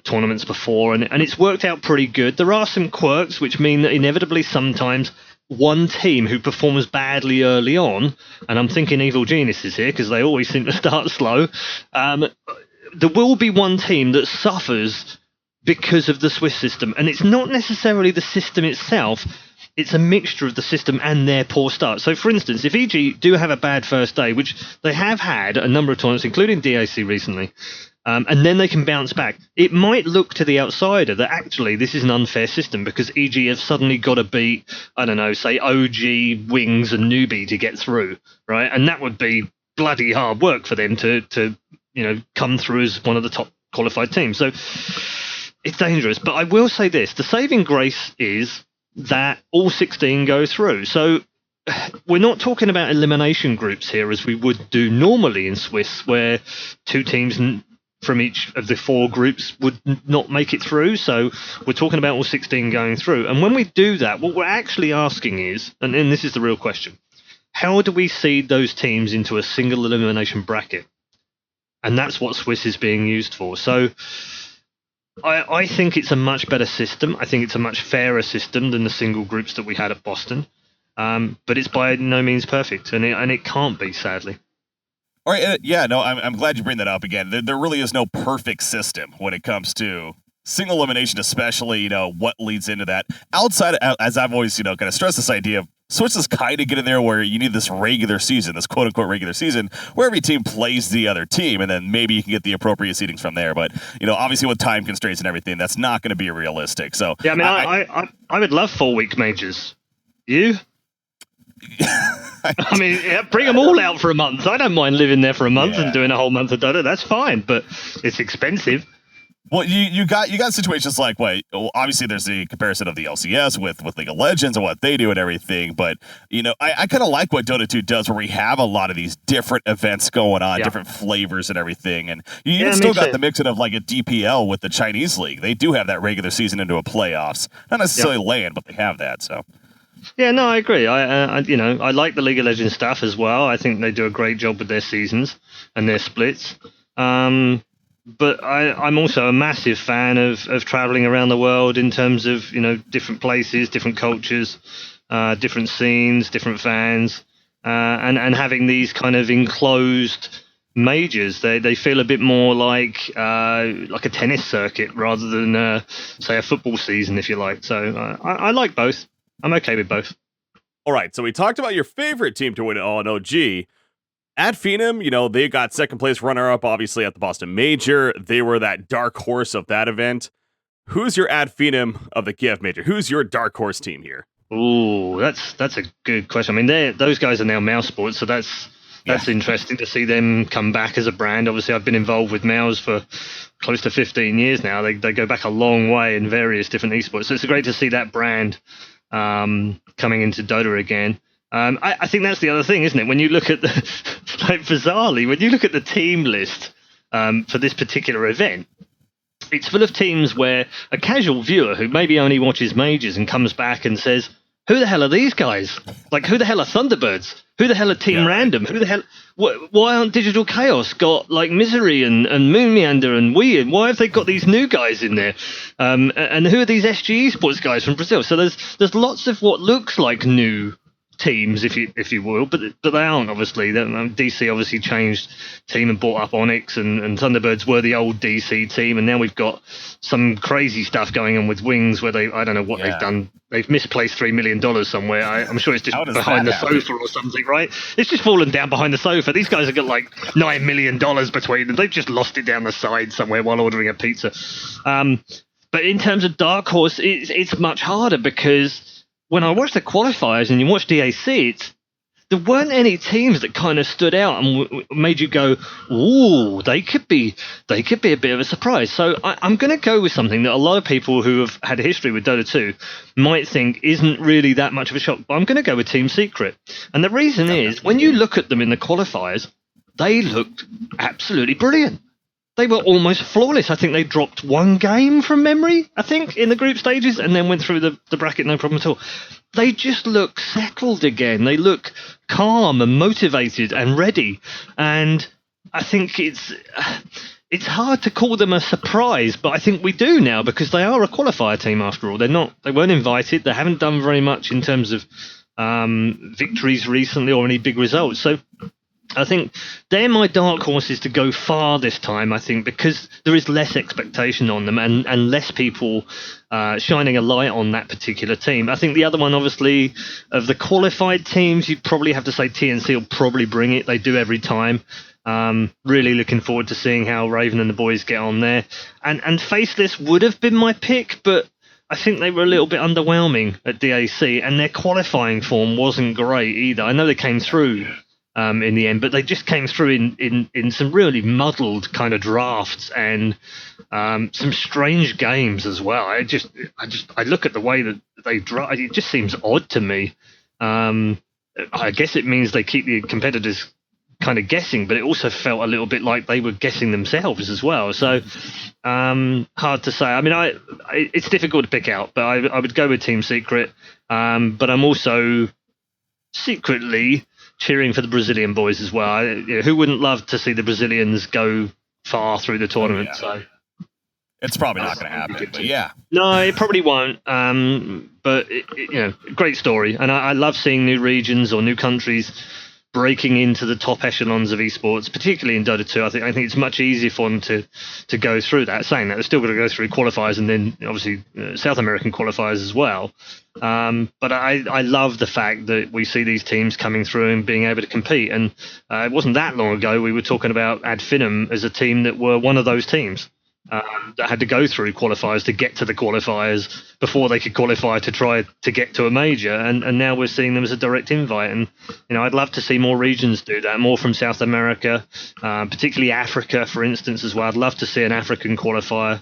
tournaments before, and it's worked out pretty good. There are some quirks which mean that inevitably sometimes one team who performs badly early on, and I'm thinking Evil Geniuses here because they always seem to start slow, there will be one team that suffers because of the Swiss system, and it's not necessarily the system itself, it's a mixture of the system and their poor start. So for instance, if EG do have a bad first day, which they have had a number of tournaments, including DAC recently, and then they can bounce back. It might look to the outsider that actually this is an unfair system because EG have suddenly got to beat, I don't know, say OG, Wings, and Newbie to get through, right? And that would be bloody hard work for them to come through as one of the top qualified teams. So it's dangerous. But I will say this: the saving grace is that all 16 go through. So we're not talking about elimination groups here as we would do normally in Swiss, where 2 teams from each of the 4 groups would not make it through. So we're talking about all 16 going through. And when we do that, what we're actually asking is, and this is the real question, how do we seed those teams into a single elimination bracket? And that's what Swiss is being used for. So I think it's a much better system. I think it's a much fairer system than the single groups that we had at Boston. But it's by no means perfect, and it can't be, sadly. All right, I'm glad you bring that up again. There really is no perfect system when it comes to single elimination, especially, what leads into that. Outside, as I've always, kind of stressed this idea of Swiss is kind of getting there where you need this regular season, this quote-unquote regular season, where every team plays the other team, and then maybe you can get the appropriate seedings from there. But, obviously with time constraints and everything, that's not going to be realistic. So yeah, I would love 4-week majors. You? I mean, bring them all out for a month. I don't mind living there for a month and doing a whole month of Dota. That's fine, but it's expensive. Well, you got situations like obviously there's the comparison of the LCS with League of Legends and what they do and everything, but I kind of like what Dota 2 does, where we have a lot of these different events going on, different flavors and everything, and you still got the mix of like a DPL with the Chinese league. They do have that regular season into a playoffs, not necessarily LAN, but they have that. So. Yeah, no, I agree. I like the League of Legends stuff as well. I think they do a great job with their seasons and their splits. But I'm also a massive fan of traveling around the world in terms of, different places, different cultures, different scenes, different fans, and having these kind of enclosed majors. They feel a bit more like a tennis circuit rather than, say, a football season, if you like. So I like both. I'm okay with both. All right, so we talked about your favorite team to win it all in OG. At Phenom, they got second place runner-up, obviously, at the Boston Major. They were that dark horse of that event. Who's your Ad Phenom of the Kiev Major? Who's your dark horse team here? Ooh, that's a good question. I mean, those guys are now Mouse Sports, so that's interesting to see them come back as a brand. Obviously, I've been involved with Mouse for close to 15 years now. They go back a long way in various different esports, so it's great to see that brand coming into Dota again. I think that's the other thing, isn't it? When you look at bizarrely, when you look at the team list for this particular event, it's full of teams where a casual viewer who maybe only watches majors and comes back and says, who the hell are these guys? Like, who the hell are Thunderbirds? Who the hell are Team Random? Who the hell? Why aren't Digital Chaos got like Misery and Moon Meander and Weird? Why have they got these new guys in there? And who are these SG Esports guys from Brazil? So there's lots of what looks like new teams, if you will, but they aren't, obviously. DC obviously changed team and bought up Onyx, and Thunderbirds were the old DC team, and now we've got some crazy stuff going on with Wings where I don't know what they've done. They've misplaced $3 million somewhere. I'm sure it's just behind the sofa or something, right? It's just fallen down behind the sofa. These guys have got like $9 million between them. They've just lost it down the side somewhere while ordering a pizza. But in terms of Dark Horse, it's much harder because when I watched the qualifiers and you watch DAC, there weren't any teams that kind of stood out and made you go, ooh, they could be a bit of a surprise. So I'm going to go with something that a lot of people who have had a history with Dota 2 might think isn't really that much of a shock. But I'm going to go with Team Secret. And the reason is, when you look at them in the qualifiers, they looked absolutely brilliant. They were almost flawless. I think they dropped one game from memory, in the group stages, and then went through the bracket no problem at all. They just look settled again. They look calm and motivated and ready. And I think it's hard to call them a surprise, but I think we do now because they are a qualifier team after all. They weren't invited. They haven't done very much in terms of victories recently or any big results. So I think they're my dark horses to go far this time, I think, because there is less expectation on them and less people shining a light on that particular team. I think the other one, obviously, of the qualified teams, you'd probably have to say TNC will probably bring it. They do every time. Really looking forward to seeing how Raven and the boys get on there. And Faceless would have been my pick, but I think they were a little bit underwhelming at DAC, and their qualifying form wasn't great either. I know they came through in the end, but they just came through in some really muddled kind of drafts and some strange games as well. I look at the way that they draft, it just seems odd to me. I guess it means they keep the competitors kind of guessing, but it also felt a little bit like they were guessing themselves as well. So hard to say. I mean, it's difficult to pick out, but I would go with Team Secret. But I'm also secretly cheering for the Brazilian boys as well. Who wouldn't love to see the Brazilians go far through the tournament? So it's probably not going to happen, but yeah. No, it probably won't. But great story, and I love seeing new regions or new countries breaking into the top echelons of esports, particularly in Dota 2. I think it's much easier for them to go through that. Saying that, they're still going to go through qualifiers and then obviously South American qualifiers as well. But I love the fact that we see these teams coming through and being able to compete. And it wasn't that long ago we were talking about Ad Finum as a team that were one of those teams that had to go through qualifiers to get to the qualifiers before they could qualify to try to get to a major, and now we're seeing them as a direct invite. And I'd love to see more regions do that, more from South America, particularly Africa, for instance, as well. I'd love to see an African qualifier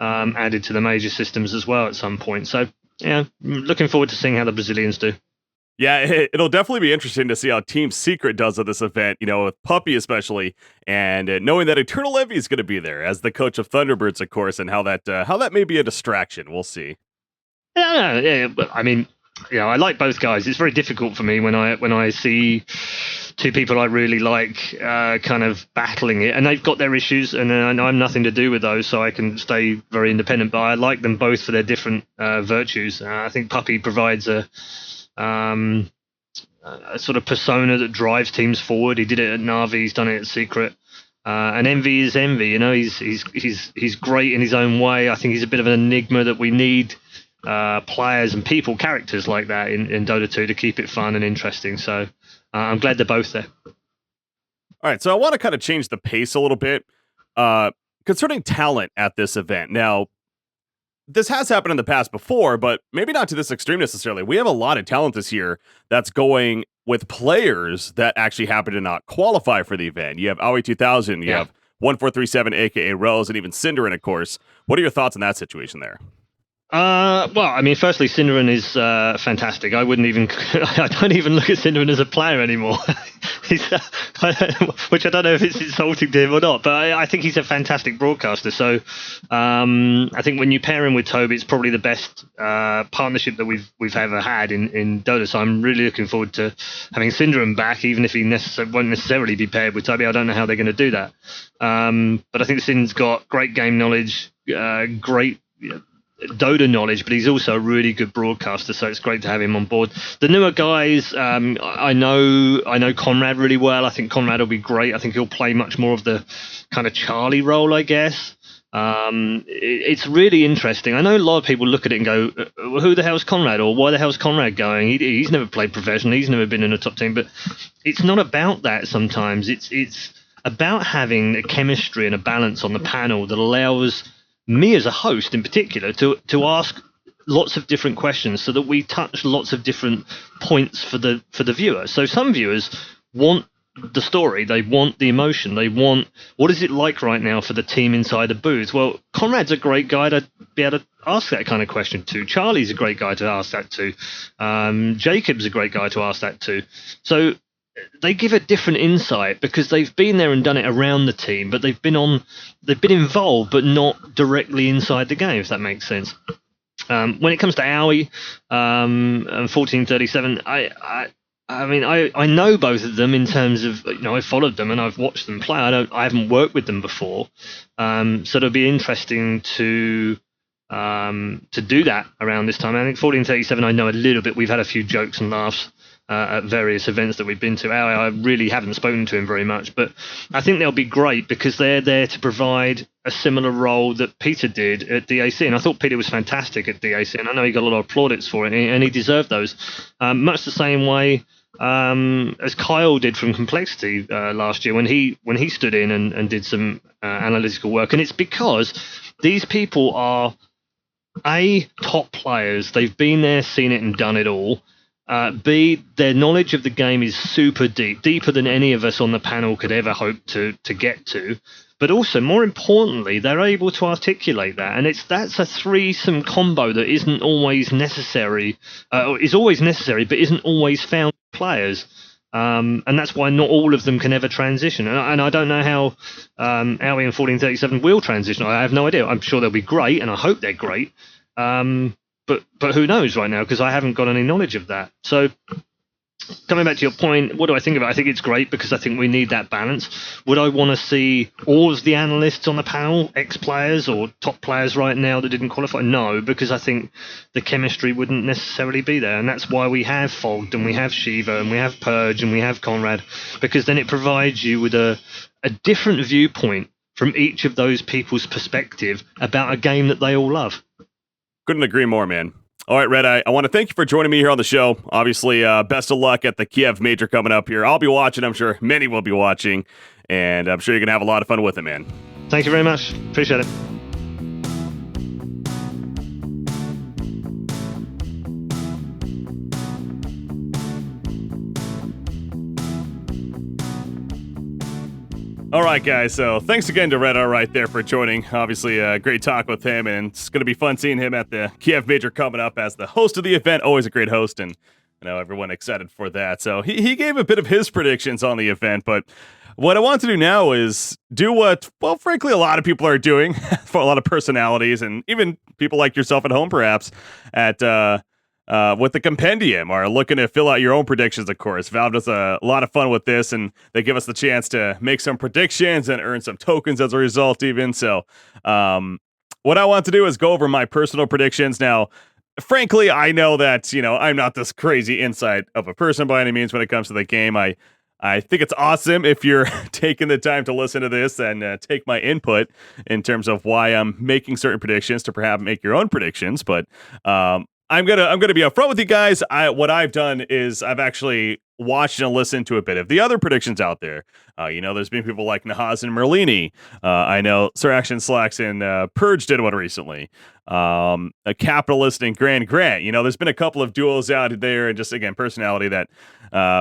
added to the major systems as well at some point. So yeah, looking forward to seeing how the Brazilians do. Yeah, it'll definitely be interesting to see how Team Secret does at this event, with Puppy especially, and knowing that Eternal Envy is going to be there as the coach of Thunderbirds, of course, and how that may be a distraction. We'll see. Yeah, but I mean, I like both guys. It's very difficult for me when I see two people I really like kind of battling it, and they've got their issues, and I'm nothing to do with those, so I can stay very independent. But I like them both for their different virtues. I think Puppy provides a sort of persona that drives teams forward. He did it at Na'Vi, he's done it at Secret. And Envy is Envy, he's great in his own way. I think he's a bit of an enigma that we need players and characters like that in Dota 2 to keep it fun and interesting. So I'm glad they're both there. All right, so I want to kind of change the pace a little bit concerning talent at this event. Now, this has happened in the past before, but maybe not to this extreme necessarily. We have a lot of talent this year that's going with players that actually happen to not qualify for the event. You have Aoi 2000, you have 1437, aka Rose, and even Cinderin, of course. What are your thoughts on that situation there? Well, I mean, firstly, Cinderin is fantastic. I don't even look at Cinderin as a player anymore. Which I don't know if it's insulting to him or not, but I think he's a fantastic broadcaster. So I think when you pair him with Toby, it's probably the best partnership that we've ever had in Dota. So I'm really looking forward to having Cinderin back, even if he won't necessarily be paired with Toby. I don't know how they're going to do that. But I think Cin's got great game knowledge, great Dota knowledge, but he's also a really good broadcaster, so it's great to have him on board. The newer guys, I know Conrad really well. I think Conrad will be great. I think he'll play much more of the kind of Charlie role, I guess. It's really interesting. I know a lot of people look at it and go, who the hell's Conrad, or why the hell's Conrad going? He's never played professionally, he's never been in a top team, but it's not about that sometimes. It's about having a chemistry and a balance on the panel that allows me as a host in particular to ask lots of different questions so that we touch lots of different points for the viewer. So some viewers want the story, they want the emotion, they want what is it like right now for the team inside the booth. Well, Conrad's a great guy to be able to ask that kind of question to. Charlie's a great guy to ask that to. Jacob's a great guy to ask that to. So they give a different insight because they've been there and done it around the team, but they've been involved, but not directly inside the game, if that makes sense. When it comes to Aoi and 1437, I mean, I know both of them in terms of, I've followed them and I've watched them play. I haven't worked with them before, so it'll be interesting to do that around this time. I think 1437, I know a little bit. We've had a few jokes and laughs at various events that we've been to. I really haven't spoken to him very much, but I think they'll be great because they're there to provide a similar role that Peter did at DAC, and I thought Peter was fantastic at DAC, and I know he got a lot of plaudits for it, and he deserved those. Much the same way as Kyle did from Complexity last year when he stood in and did some analytical work. And it's because these people are top players. They've been there, seen it, and done it all. B, their knowledge of the game is super deep, deeper than any of us on the panel could ever hope to get to. But also, more importantly, they're able to articulate that, and that's a threesome combo that isn't always necessary, is always necessary, but isn't always found in players. And that's why not all of them can ever transition. And I don't know how Owie and 1437 will transition. I have no idea. I'm sure they'll be great, and I hope they're great. But who knows right now, because I haven't got any knowledge of that. So coming back to your point, what do I think of it? I think it's great because I think we need that balance. Would I want to see all of the analysts on the panel, ex-players or top players right now that didn't qualify? No, because I think the chemistry wouldn't necessarily be there. And that's why we have Fogged and we have Shiva and we have Purge and we have Conrad, because then it provides you with a different viewpoint from each of those people's perspective about a game that they all love. Couldn't agree more, man. All right, ReDeYe, I want to thank you for joining me here on the show. Obviously, best of luck at the Kiev Major coming up here. I'll be watching. I'm sure many will be watching, and I'm sure you're going to have a lot of fun with it, man. Thank you very much. Appreciate it. All right, guys, so thanks again to ReDeYe right there for joining. Obviously, a great talk with him, and it's going to be fun seeing him at the Kiev Major coming up as the host of the event. Always a great host, and I know everyone excited for that. So he gave a bit of his predictions on the event, but what I want to do now is do what, well, frankly, a lot of people are doing for a lot of personalities, and even people like yourself at home, perhaps, at with the compendium, are looking to fill out your own predictions, of course. Valve does a lot of fun with this, and they give us the chance to make some predictions and earn some tokens as a result, even. So what I want to do is go over my personal predictions. Now, frankly, I know that, I'm not this crazy insight of a person by any means when it comes to the game. I think it's awesome if you're taking the time to listen to this and take my input in terms of why I'm making certain predictions to perhaps make your own predictions. But I'm gonna be upfront with you guys. What I've done is I've actually watched and listened to a bit of the other predictions out there. There's been people like Nahaz and Merlini. I know Sir Action Slacks and Purge did one recently. A Capitalist and Grant. There's been a couple of duos out there, and just again personality that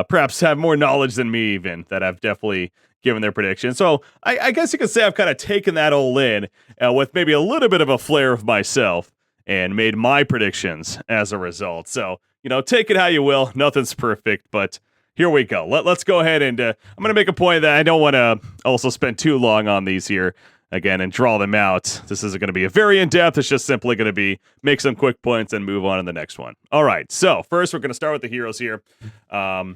perhaps have more knowledge than me even, that I've definitely given their predictions. So I guess you could say I've kind of taken that all in with maybe a little bit of a flair of myself, and made my predictions as a result. So, take it how you will. Nothing's perfect, but here we go. Let's go ahead and I'm going to make a point that I don't want to also spend too long on these here again and draw them out. This isn't going to be a very in-depth. It's just simply going to be make some quick points and move on to the next one. All right. So first, we're going to start with the heroes here. For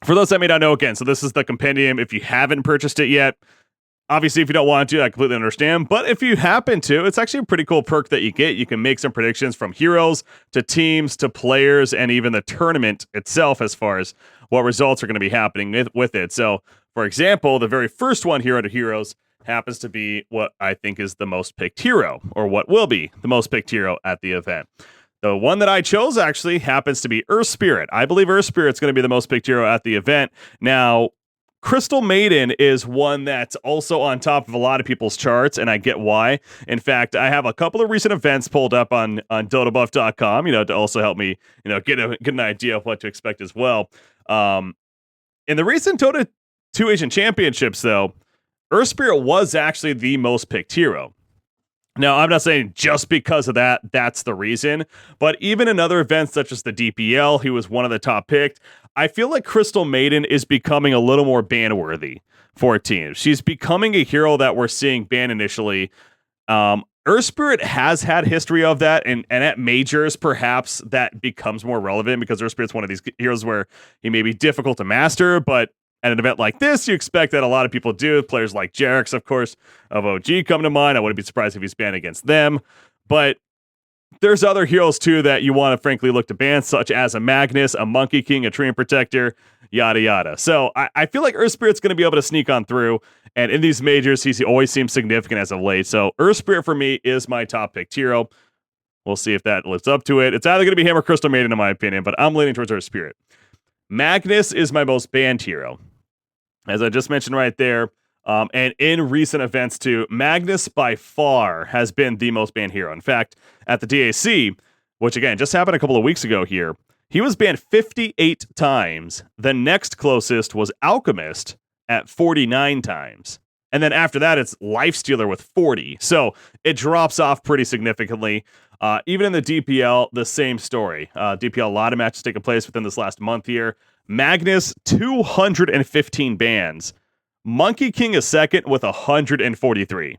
those that may not know, again, so this is the compendium. If you haven't purchased it yet, obviously, if you don't want to, I completely understand. But if you happen to, it's actually a pretty cool perk that you get. You can make some predictions from heroes to teams to players and even the tournament itself as far as what results are going to be happening with it. So, for example, the very first one here under heroes happens to be what I think is the most picked hero, or what will be the most picked hero at the event. The one that I chose actually happens to be Earth Spirit. I believe Earth Spirit's going to be the most picked hero at the event. Now, Crystal Maiden is one that's also on top of a lot of people's charts, and I get why. In fact, I have a couple of recent events pulled up on DotaBuff.com, to also help me, get an idea of what to expect as well. In the recent Dota 2 Asian Championships, though, Earth Spirit was actually the most picked hero. Now, I'm not saying just because of that's the reason, but even in other events such as the DPL, he was one of the top picked. I feel like Crystal Maiden is becoming a little more ban-worthy for teams. She's becoming a hero that we're seeing ban initially. Earth Spirit has had history of that, and at majors, perhaps that becomes more relevant because Earth Spirit's one of these heroes where he may be difficult to master, but at an event like this, you expect that a lot of people do. Players like Jarex, of course, of OG come to mind. I wouldn't be surprised if he's banned against them. But there's other heroes, too, that you want to, frankly, look to ban, such as a Magnus, a Monkey King, a Treant Protector, yada, yada. So I feel like Earth Spirit's going to be able to sneak on through. And in these majors, he always seems significant as of late. So Earth Spirit, for me, is my top picked hero. We'll see if that lives up to it. It's either going to be him or Crystal Maiden, in my opinion, but I'm leaning towards Earth Spirit. Magnus is my most banned hero. As I just mentioned right there, and in recent events too, Magnus by far has been the most banned hero. In fact, at the DAC, which again just happened a couple of weeks ago here, he was banned 58 times. The next closest was Alchemist at 49 times. And then after that, it's Lifestealer with 40. So it drops off pretty significantly. Even in the DPL, the same story. DPL, a lot of matches taking place within this last month here. Magnus, 215 bans. Monkey King is second with 143.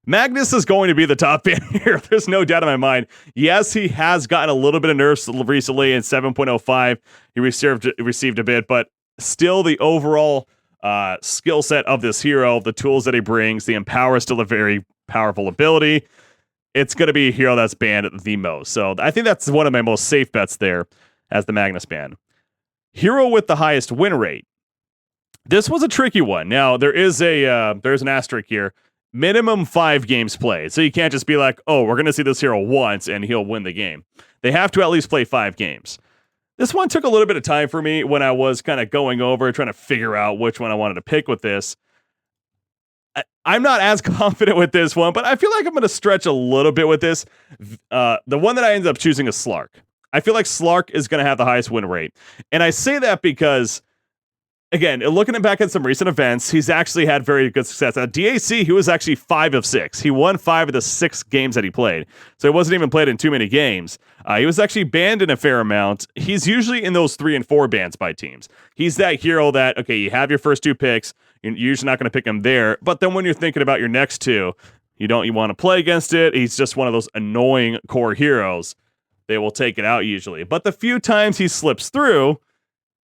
Magnus is going to be the top ban here. There's no doubt in my mind. Yes, he has gotten a little bit of nerfs recently in 7.05. He received a bit, but still the overall skill set of this hero, the tools that he brings, the Empower is still a very powerful ability. It's going to be a hero that's banned the most. So I think that's one of my most safe bets there as the Magnus ban. Hero with the highest win rate. This was a tricky one. Now, there's an asterisk here. Minimum 5 games played. So you can't just be like, oh, we're going to see this hero once and he'll win the game. They have to at least play 5 games. This one took a little bit of time for me when I was kind of going over, trying to figure out which one I wanted to pick with this. I'm not as confident with this one, but I feel like I'm going to stretch a little bit with this. The one that I ended up choosing is Slark. I feel like Slark is going to have the highest win rate. And I say that because, again, looking back at some recent events, he's actually had very good success. At DAC, he was actually 5 of 6. He won 5 of the 6 games that he played. So he wasn't even played in too many games. He was actually banned in a fair amount. He's usually in those 3 and 4 bans by teams. He's that hero that, okay, you have your first 2 picks. You're usually not going to pick him there. But then when you're thinking about your next 2, you want to play against it. He's just one of those annoying core heroes. They will take it out usually. But the few times he slips through,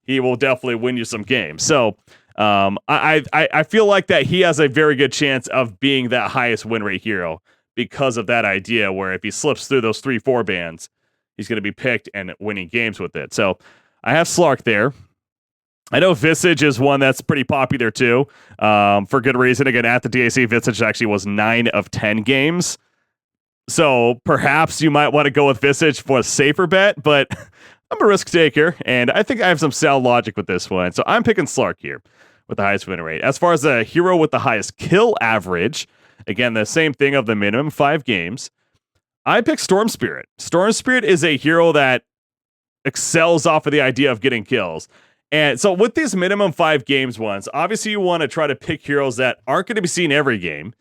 he will definitely win you some games. So I feel like that he has a very good chance of being that highest win rate hero because of that idea where if he slips through those 3-4 bans, he's going to be picked and winning games with it. So I have Slark there. I know Visage is one that's pretty popular too, for good reason. Again, at the DAC, Visage actually was 9 of 10 games. So perhaps you might want to go with Visage for a safer bet, but I'm a risk taker, and I think I have some sound logic with this one. So I'm picking Slark here with the highest win rate. As far as the hero with the highest kill average, again, the same thing of the minimum 5 games, I pick Storm Spirit. Storm Spirit is a hero that excels off of the idea of getting kills. And so with these minimum 5 games ones, obviously you want to try to pick heroes that aren't going to be seen every game,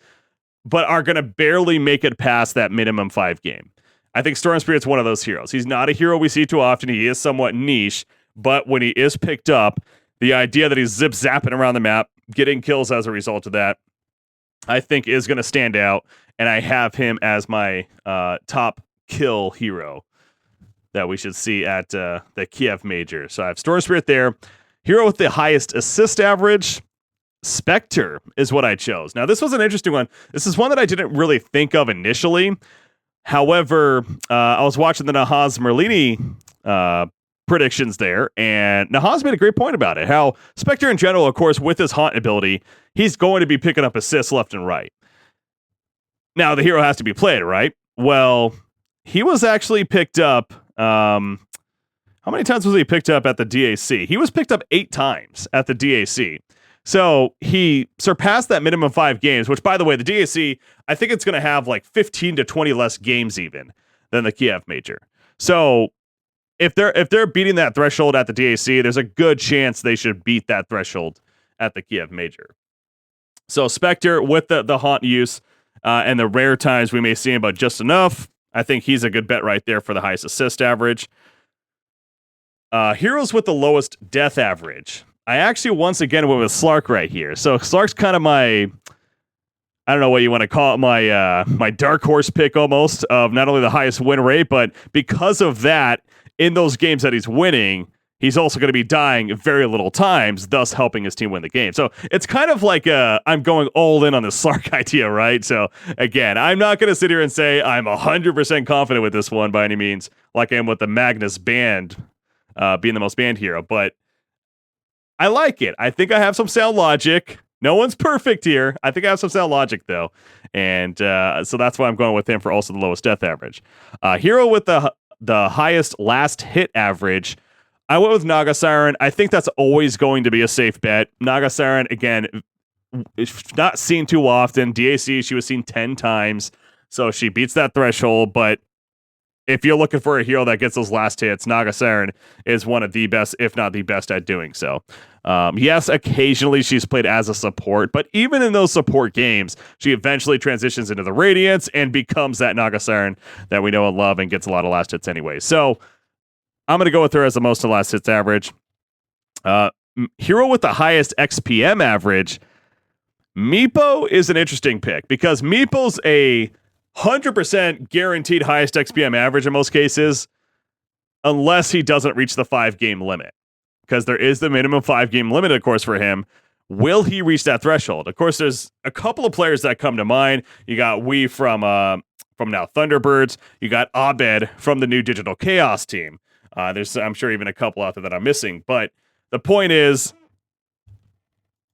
but are going to barely make it past that minimum 5 game. I think Storm Spirit's one of those heroes. He's not a hero we see too often. He is somewhat niche, but when he is picked up, the idea that he's zip-zapping around the map, getting kills as a result of that, I think is going to stand out, and I have him as my top kill hero that we should see at the Kiev Major. So I have Storm Spirit there. Hero with the highest assist average, Spectre is what I chose. Now, this was an interesting one. This is one that I didn't really think of initially. However, I was watching the Nahaz Merlini predictions there, and Nahaz made a great point about it. How Spectre in general, of course, with his haunt ability, he's going to be picking up assists left and right. Now, the hero has to be played, right? Well, he was actually picked up. How many times was he picked up at the DAC? He was picked up 8 times at the DAC. So he surpassed that minimum 5 games, which, by the way, the DAC, I think it's going to have like 15 to 20 less games even than the Kiev Major. So if they're beating that threshold at the DAC, there's a good chance they should beat that threshold at the Kiev Major. So Spectre with the haunt use and the rare times we may see him, but just enough. I think he's a good bet right there for the highest assist average. Heroes with the lowest death average. I actually once again went with Slark right here. So Slark's kind of my, I don't know what you want to call it, my dark horse pick almost of not only the highest win rate, but because of that, in those games that he's winning, he's also going to be dying very little times, thus helping his team win the game. So it's kind of like I'm going all in on the Slark idea, right? So again, I'm not going to sit here and say I'm 100% confident with this one by any means, like I am with the Magnus banned being the most banned hero, but I like it. I think I have some sound logic. No one's perfect here. I think I have some sound logic, though. And so that's why I'm going with him for also the lowest death average. Hero with the highest last hit average. I went with Naga Siren. I think that's always going to be a safe bet. Naga Siren, again, not seen too often. DAC, she was seen 10 times, so she beats that threshold. But if you're looking for a hero that gets those last hits, Naga Siren is one of the best, if not the best, at doing so. Yes, occasionally she's played as a support, but even in those support games, she eventually transitions into the Radiance and becomes that Naga Siren that we know and love and gets a lot of last hits anyway. So I'm going to go with her as the most to last hits average. Hero with the highest XPM average, Meepo is an interesting pick because Meepo's a 100% guaranteed highest XPM average in most cases, unless he doesn't reach the 5-game limit. Because there is the minimum 5-game limit, of course, for him. Will he reach that threshold? Of course, there's a couple of players that come to mind. You got Wee from now Thunderbirds. You got Abed from the new Digital Chaos team. There's, I'm sure, even a couple out there that I'm missing. But the point is,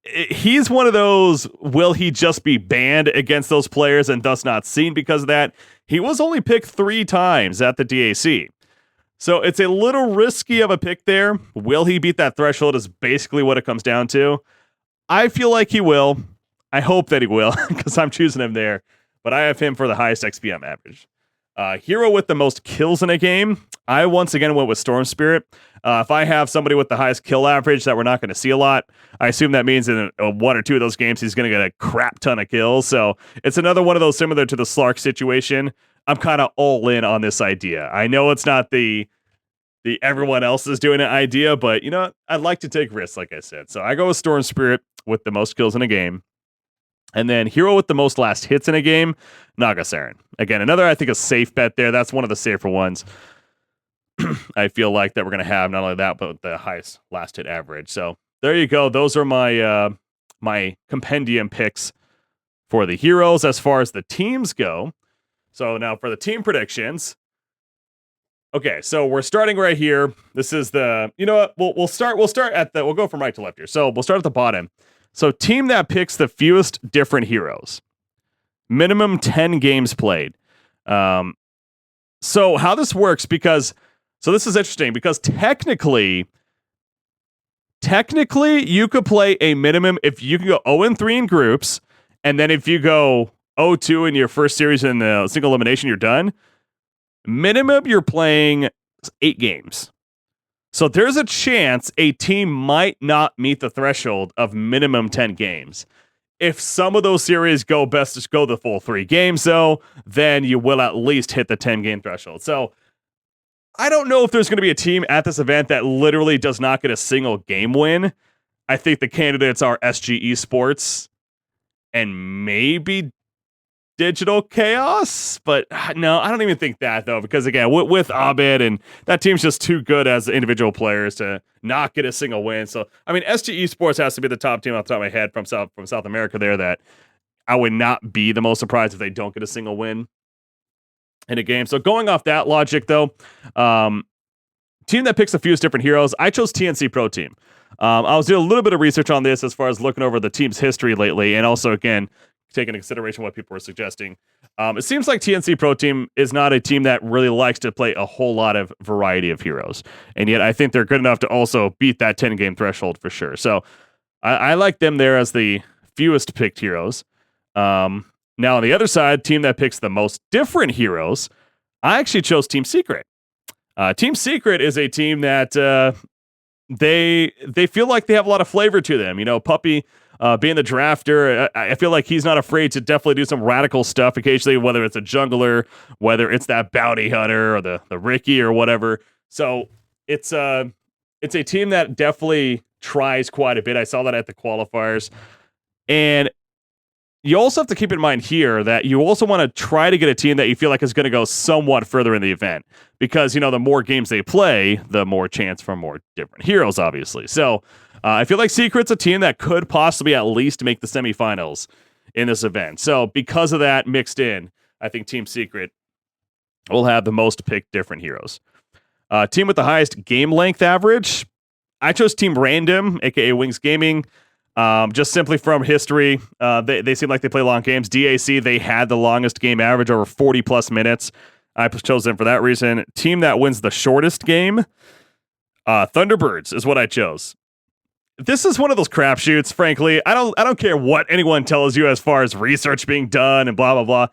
he's one of those, will he just be banned against those players and thus not seen because of that? He was only picked 3 times at the DAC. So it's a little risky of a pick there. Will he beat that threshold is basically what it comes down to. I feel like he will. I hope that he will because I'm choosing him there. But I have him for the highest XPM average. Hero with the most kills in a game, I once again went with Storm Spirit. If I have somebody with the highest kill average that we're not going to see a lot, I assume that means in 1 or 2 of those games he's going to get a crap ton of kills. So it's another one of those similar to the Slark situation. I'm kind of all in on this idea. I know it's not the everyone else is doing it idea, but you know, I'd like to take risks, like I said. So I go with Storm Spirit with the most kills in a game. And then hero with the most last hits in a game, Naga Siren. Again, another, I think, a safe bet there. That's one of the safer ones. I feel like that we're going to have not only that, but the highest last hit average. So there you go. Those are my my compendium picks for the heroes as far as the teams go. So now for the team predictions. Okay, so we're starting right here. This is the, you know what? We'll go from right to left here. So we'll start at the bottom. So team that picks the fewest different heroes. Minimum 10 games played. So how this works, so this is interesting because technically you could play a minimum, if you can go 0-3 in groups, and then if you go 0-2 in your first series in the single elimination, you're done. Minimum, you're playing 8 games. So there's a chance a team might not meet the threshold of minimum 10 games. If some of those series go best to go the full 3 games, though, then you will at least hit the 10-game threshold. So I don't know if there's going to be a team at this event that literally does not get a single game win. I think the candidates are SG Esports and maybe Digital Chaos, but no, I don't even think that, though, because again, with Abed, and that team's just too good as individual players to not get a single win. So, I mean, SG Esports has to be the top team off the top of my head from South America there that I would not be the most surprised if they don't get a single win in a game. So going off that logic, though, team that picks the fewest different heroes, I chose TNC Pro Team. I was doing a little bit of research on this as far as looking over the team's history lately, and also, again, taking into consideration what people were suggesting. It seems like TNC Pro Team is not a team that really likes to play a whole lot of variety of heroes. And yet I think they're good enough to also beat that 10-game threshold for sure. So I like them there as the fewest picked heroes. Now on the other side, team that picks the most different heroes, I actually chose Team Secret. Team Secret is a team that they feel like they have a lot of flavor to them. You know, Puppy, being the drafter, I feel like he's not afraid to definitely do some radical stuff occasionally, whether it's a jungler, whether it's that bounty hunter or the Ricky or whatever. So it's a team that definitely tries quite a bit. I saw that at the qualifiers. And you also have to keep in mind here that you also want to try to get a team that you feel like is going to go somewhat further in the event, because, you know, the more games they play, the more chance for more different heroes, obviously. So I feel like Secret's a team that could possibly at least make the semifinals in this event. So because of that mixed in, I think Team Secret will have the most picked different heroes. Team with the highest game length average, I chose Team Random, aka Wings Gaming. Just simply from history, they seem like they play long games. DAC, they had the longest game average, over 40 plus minutes. I chose them for that reason. Team that wins the shortest game, Thunderbirds is what I chose. This is one of those crapshoots, frankly. I don't care what anyone tells you as far as research being done and blah, blah, blah.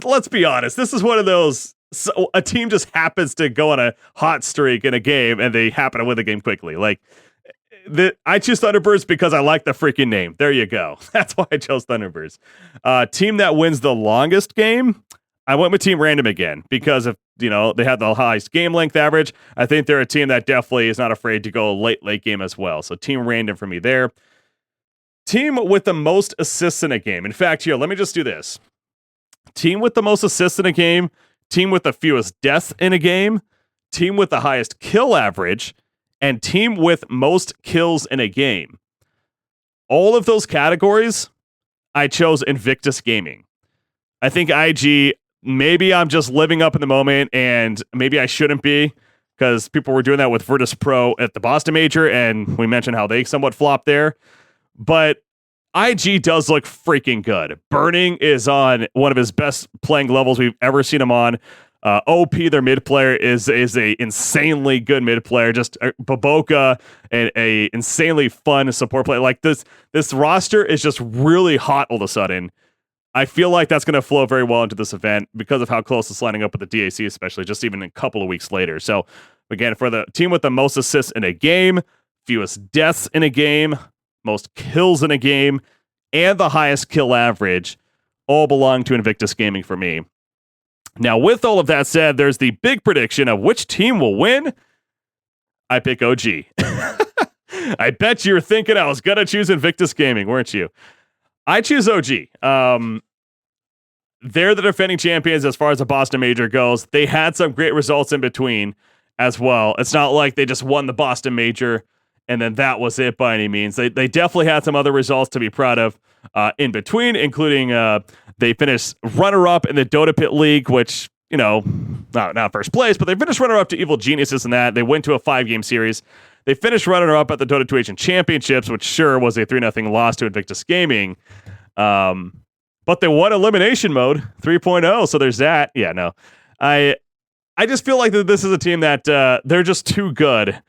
Let's be honest, this is one of those, so a team just happens to go on a hot streak in a game and they happen to win the game quickly. Like, I choose Thunderbirds because I like the freaking name. There you go. That's why I chose Thunderbirds. Team that wins the longest game, I went with Team Random again because of, they had the highest game length average. I think they're a team that definitely is not afraid to go late game as well. So Team Random for me there. Team with the most assists in a game. In fact, here, let me just do this. Team with the most assists in a game, team with the fewest deaths in a game, team with the highest kill average, and team with most kills in a game. All of those categories, I chose Invictus Gaming. I think IG, maybe I'm just living up in the moment, and maybe I shouldn't be, because people were doing that with Virtus Pro at the Boston Major, and we mentioned how they somewhat flopped there. But IG does look freaking good. Burning is on one of his best playing levels we've ever seen him on. OP, their mid player, is a insanely good mid player. Just Baboka, and a insanely fun support player. Like this roster is just really hot all of a sudden. I feel like that's going to flow very well into this event because of how close it's lining up with the DAC, especially just even a couple of weeks later. So again, for the team with the most assists in a game, fewest deaths in a game, most kills in a game, and the highest kill average, all belong to Invictus Gaming for me. Now, with all of that said, there's the big prediction of which team will win. I pick OG. I bet you were thinking I was going to choose Invictus Gaming, weren't you? I choose OG. They're the defending champions as far as the Boston Major goes. They had some great results in between as well. It's not like they just won the Boston Major and then that was it by any means. They definitely had some other results to be proud of in between, including they finished runner-up in the Dota Pit League, which, not first place, but they finished runner-up to Evil Geniuses in that. They went to a 5-game series. They finished runner-up at the Dota 2 Asian Championships, which sure was a 3-0 loss to Invictus Gaming. But they won Elimination Mode 3.0, so there's that. Yeah, no. I just feel like that this is a team that they're just too good.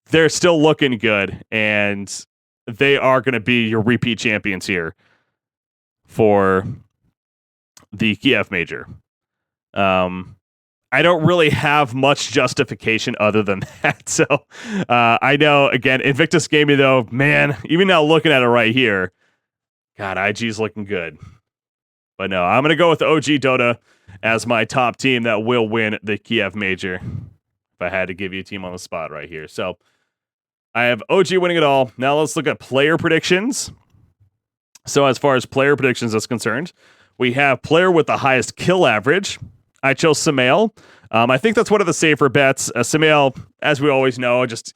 They're still looking good, and they are going to be your repeat champions here for the Kiev Major. I don't really have much justification other than that. So I know, again, Invictus Gaming, though, man, even now looking at it right here, God, IG's looking good. But no, I'm going to go with OG Dota as my top team that will win the Kiev Major, if I had to give you a team on the spot right here. So I have OG winning it all. Now let's look at player predictions. So as far as player predictions is concerned, we have player with the highest kill average. I chose Samael. I think that's one of the safer bets. Samael, as we always know, just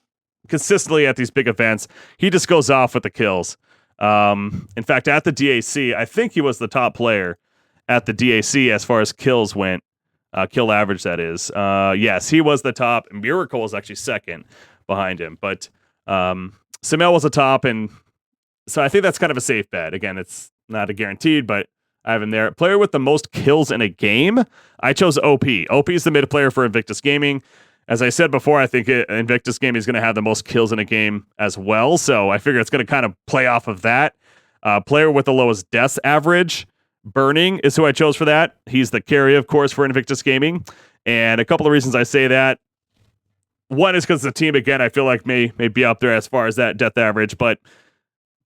consistently at these big events, he just goes off with the kills. In fact, at the DAC, I think he was the top player at the DAC as far as kills went. Kill average, that is. Yes, he was the top. Miracle was actually second behind him. But Samael was the top, and so I think that's kind of a safe bet. Again, it's not a guaranteed, but I have him there. Player with the most kills in a game, I chose OP. OP is the mid player for Invictus Gaming. As I said before, I think Invictus Gaming is going to have the most kills in a game as well, so I figure it's going to kind of play off of that. Player with the lowest deaths average, Burning, is who I chose for that. He's the carry, of course, for Invictus Gaming, and a couple of reasons I say that. One is because the team, again, I feel like may be up there as far as that death average, but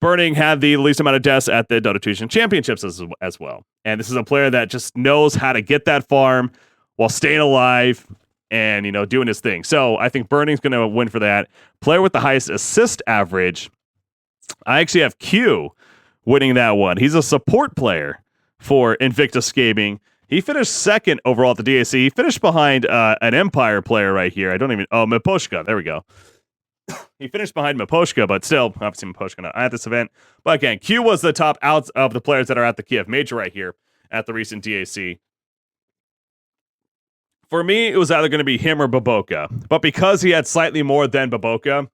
Burning had the least amount of deaths at the Dota 2 Asian Championships as well. And this is a player that just knows how to get that farm while staying alive and, doing his thing. So I think Burning's going to win for that. Player with the highest assist average, I actually have Q winning that one. He's a support player for Invictus Gaming. He finished second overall at the DAC. He finished behind an Empire player right here. Miposhka. There we go. He finished behind Miposhka, but still, obviously Miposhka not at this event. But again, Q was the top out of the players that are at the Kiev Major right here at the recent DAC. For me, it was either going to be him or Baboka. But because he had slightly more than Baboka,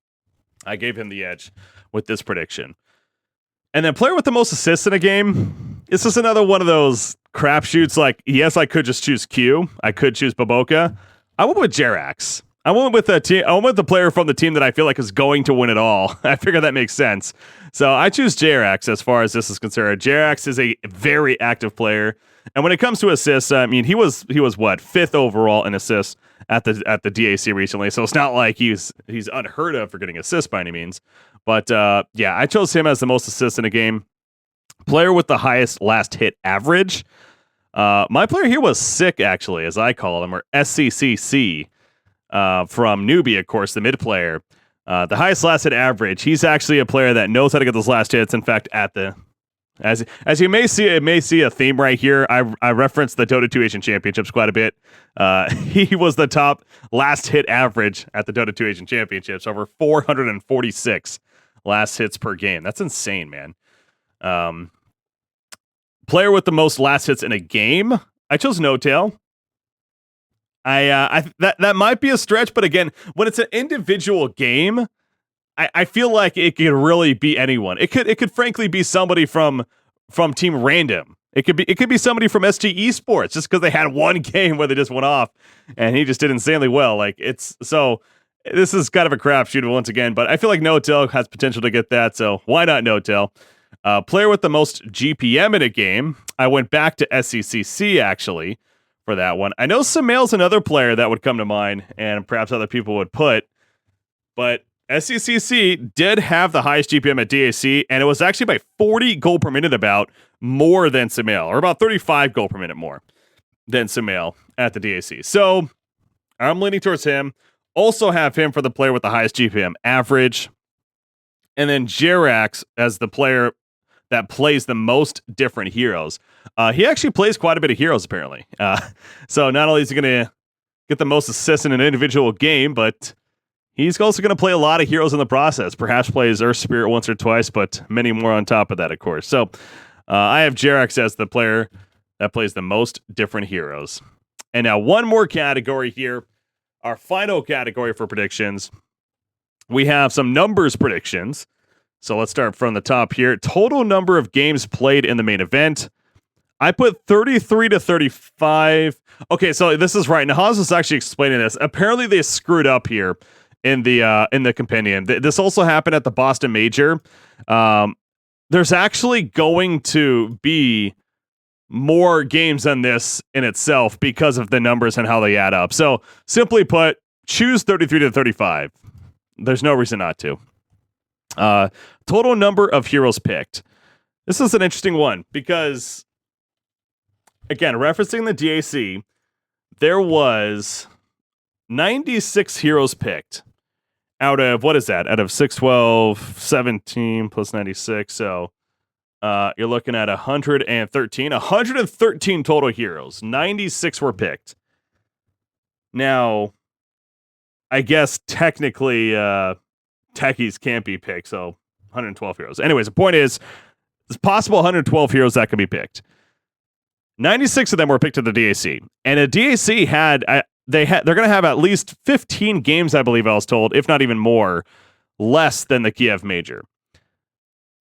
I gave him the edge with this prediction. And then player with the most assists in a game, it's just another one of those crapshoots. Like, yes, I could just choose Q. I could choose Baboka. I went with Jerax. I went with the player from the team that I feel like is going to win it all. I figure that makes sense. So I choose JRX as far as this is concerned. JRX is a very active player, and when it comes to assists, I mean, he was what, 5th overall in assists at the DAC recently. So it's not like he's unheard of for getting assists by any means. But yeah, I chose him as the most assists in a game. Player with the highest last hit average. My player here was Sick, actually, as I call him, or SCCC. From Newbie, of course, the mid player. The highest last hit average. He's actually a player that knows how to get those last hits. In fact, as you may see a theme right here. I referenced the Dota 2 Asian Championships quite a bit. He was the top last hit average at the Dota 2 Asian Championships, over 446 last hits per game. That's insane, man. Player with the most last hits in a game. I chose No Tail. That might be a stretch, but again, when it's an individual game, I feel like it could really be anyone. It could frankly be somebody from Team Random. It could be somebody from SG Esports, just because they had one game where they just went off and he just did insanely well. This is kind of a crapshoot once again, but I feel like No Tail has potential to get that, so why not No Tail? Player with the most GPM in a game. I went back to SCCC actually for that one. I know Samail's another player that would come to mind, and perhaps other people would put, but SCCC did have the highest GPM at DAC, and it was actually by 40 gold per minute about more than Samail, or about 35 gold per minute more than Samail at the DAC. So I'm leaning towards him. Also have him for the player with the highest GPM average. And then Jerax as the player that plays the most different heroes. He actually plays quite a bit of heroes, apparently. So not only is he going to get the most assists in an individual game, but he's also going to play a lot of heroes in the process. Perhaps plays Earth Spirit once or twice, but many more on top of that, of course. So I have Jerax as the player that plays the most different heroes. And now one more category here. Our final category for predictions. We have some numbers predictions. So let's start from the top here. Total number of games played in the main event. I put 33 to 35. Okay, so this is right. Nahaz was actually explaining this. Apparently they screwed up here in the compendium. This also happened at the Boston Major. There's actually going to be more games than this in itself because of the numbers and how they add up. So simply put, choose 33 to 35. There's no reason not to. Total number of heroes picked. This is an interesting one because, again, referencing the DAC, there was 96 heroes picked out of, what is that? Out of 612, 17 plus 96. So you're looking at 113 total heroes. 96 were picked. Now, I guess technically techies can't be picked, so 112 heroes. Anyways, the point is, it's possible 112 heroes that can be picked. 96 of them were picked to the DAC, and the DAC they're going to have at least 15 games, I believe I was told, if not even more, less than the Kiev Major.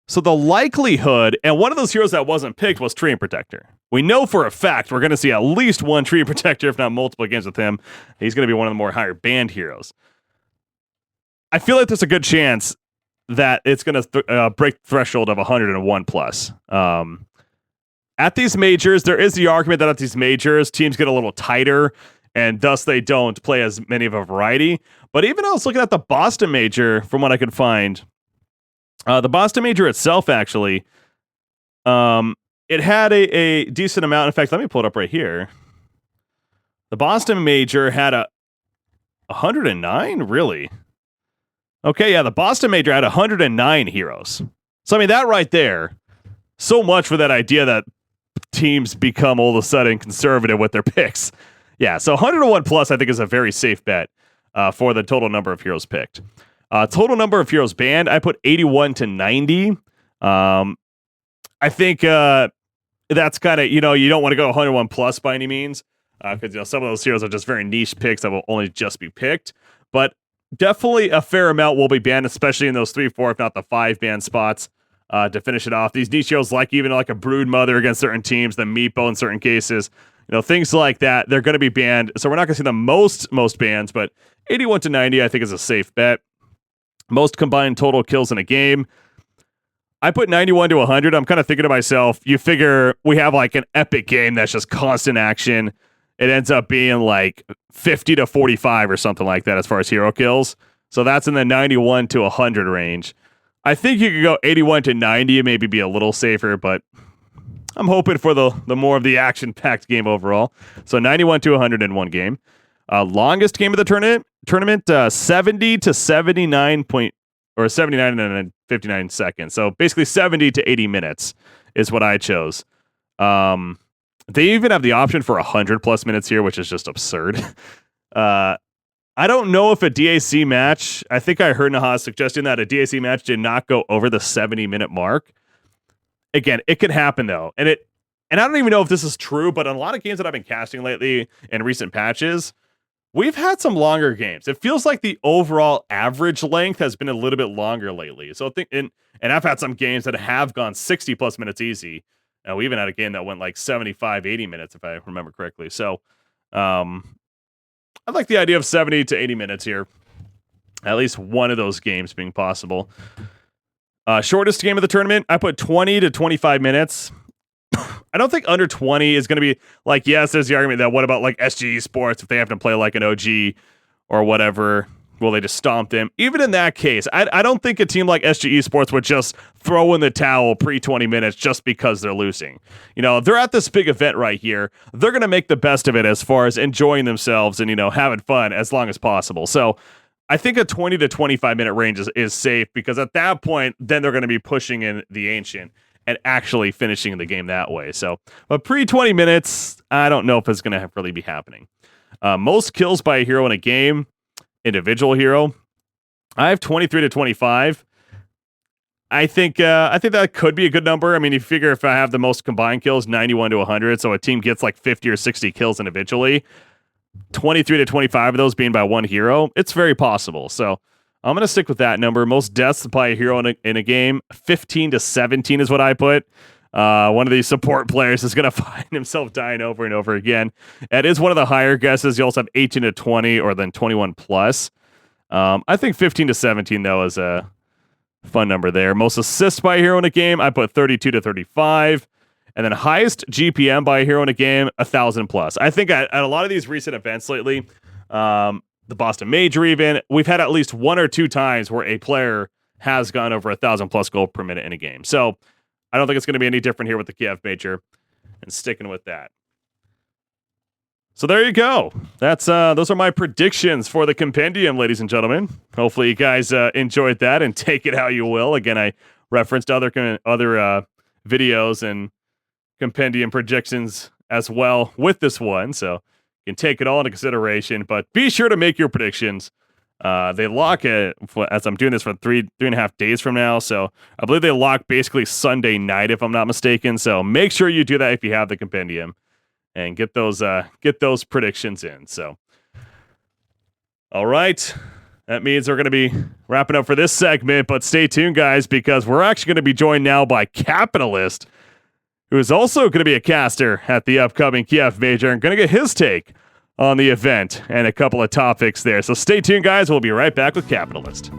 So the likelihood, and one of those heroes that wasn't picked was Tree and Protector. We know for a fact we're going to see at least one Tree and Protector, if not multiple games with him. He's going to be one of the more higher banned heroes. I feel like there's a good chance that it's going to break the threshold of 101 plus. At these majors, there is the argument that at these majors, teams get a little tighter, and thus they don't play as many of a variety. But even I was looking at the Boston Major, from what I could find, the Boston Major itself, actually, it had a decent amount. In fact, let me pull it up right here. The Boston Major had 109? Really? Okay, yeah, the Boston Major had 109 heroes. So, I mean, that right there, so much for that idea that teams become all of a sudden conservative with their picks. Yeah, so 101 plus, I think, is a very safe bet for the total number of heroes picked. Total number of heroes banned, I put 81 to 90. I think that's kind of, you don't want to go 101 plus by any means, because some of those heroes are just very niche picks that will only just be picked. But definitely a fair amount will be banned, especially in those 3, 4, if not the 5 ban spots to finish it off. These niche heroes, like even like a Brood Mother against certain teams, the Meepo in certain cases, things like that, they're going to be banned. So we're not going to see the most bans, but 81 to 90, I think, is a safe bet. Most combined total kills in a game, I put 91 to 100. I'm kind of thinking to myself, you figure we have like an epic game that's just constant action. It ends up being like 50 to 45 or something like that as far as hero kills. So that's in the 91 to 100 range. I think you could go 81 to 90 and maybe be a little safer, but I'm hoping for the more of the action-packed game overall. So 91 to 100 in one game. Longest game of the tournament, 70 to 79 or 79 and 59 seconds. So basically 70 to 80 minutes is what I chose. They even have the option for 100 plus minutes here, which is just absurd. I don't know if a DAC match, I think I heard Nahas suggesting that a DAC match did not go over the 70-minute mark. Again, it could happen though. And I don't even know if this is true, but in a lot of games that I've been casting lately in recent patches, we've had some longer games. It feels like the overall average length has been a little bit longer lately. So I think, and I've had some games that have gone 60 plus minutes easy. And we even had a game that went like 75, 80 minutes, if I remember correctly. So I like the idea of 70 to 80 minutes here. At least one of those games being possible. Shortest game of the tournament, I put 20 to 25 minutes. I don't think under 20 is going to be like, yes, there's the argument that what about like SGE Sports if they have to play like an OG or whatever, will they just stomp them? Even in that case, I don't think a team like SGE Sports would just throw in the towel pre-20 minutes just because they're losing. They're at this big event right here. They're going to make the best of it as far as enjoying themselves and, having fun as long as possible. So I think a 20 to 25 minute range is safe because at that point, then they're going to be pushing in the Ancient and actually finishing the game that way. So, but pre-20 minutes, I don't know if it's going to really be happening. Most kills by a hero in a game, individual hero, I have 23 to 25. I think that could be a good number. I mean, you figure if I have the most combined kills, 91 to 100, so a team gets like 50 or 60 kills individually, 23 to 25 of those being by one hero, it's very possible. So I'm going to stick with that number. Most deaths by a hero in a game, 15 to 17 is what I put. One of these support players is going to find himself dying over and over again. That is one of the higher guesses. You also have 18 to 20 or then 21 plus. I think 15 to 17, though, is a fun number there. Most assists by a hero in a game, I put 32 to 35. And then highest GPM by a hero in a game, 1,000 plus. I think at a lot of these recent events lately, the Boston Major even, we've had at least one or two times where a player has gone over 1,000 plus gold per minute in a game. So I don't think it's going to be any different here with the Kiev Major and sticking with that. So there you go. That's those are my predictions for the compendium, ladies and gentlemen. Hopefully you guys enjoyed that and take it how you will. Again, I referenced other videos and compendium projections as well with this one, so you can take it all into consideration, but be sure to make your predictions. They lock it as I'm doing this for three and a half days from now, so I believe they lock basically Sunday night if I'm not mistaken, so make sure you do that if you have the compendium and get those predictions in. So all right, that means we're going to be wrapping up for this segment, but stay tuned, guys, because we're actually going to be joined now by Capitalist, who is also going to be a caster at the upcoming Kiev Major and going to get his take on the event and a couple of topics there. So stay tuned, guys. We'll be right back with Capitalist.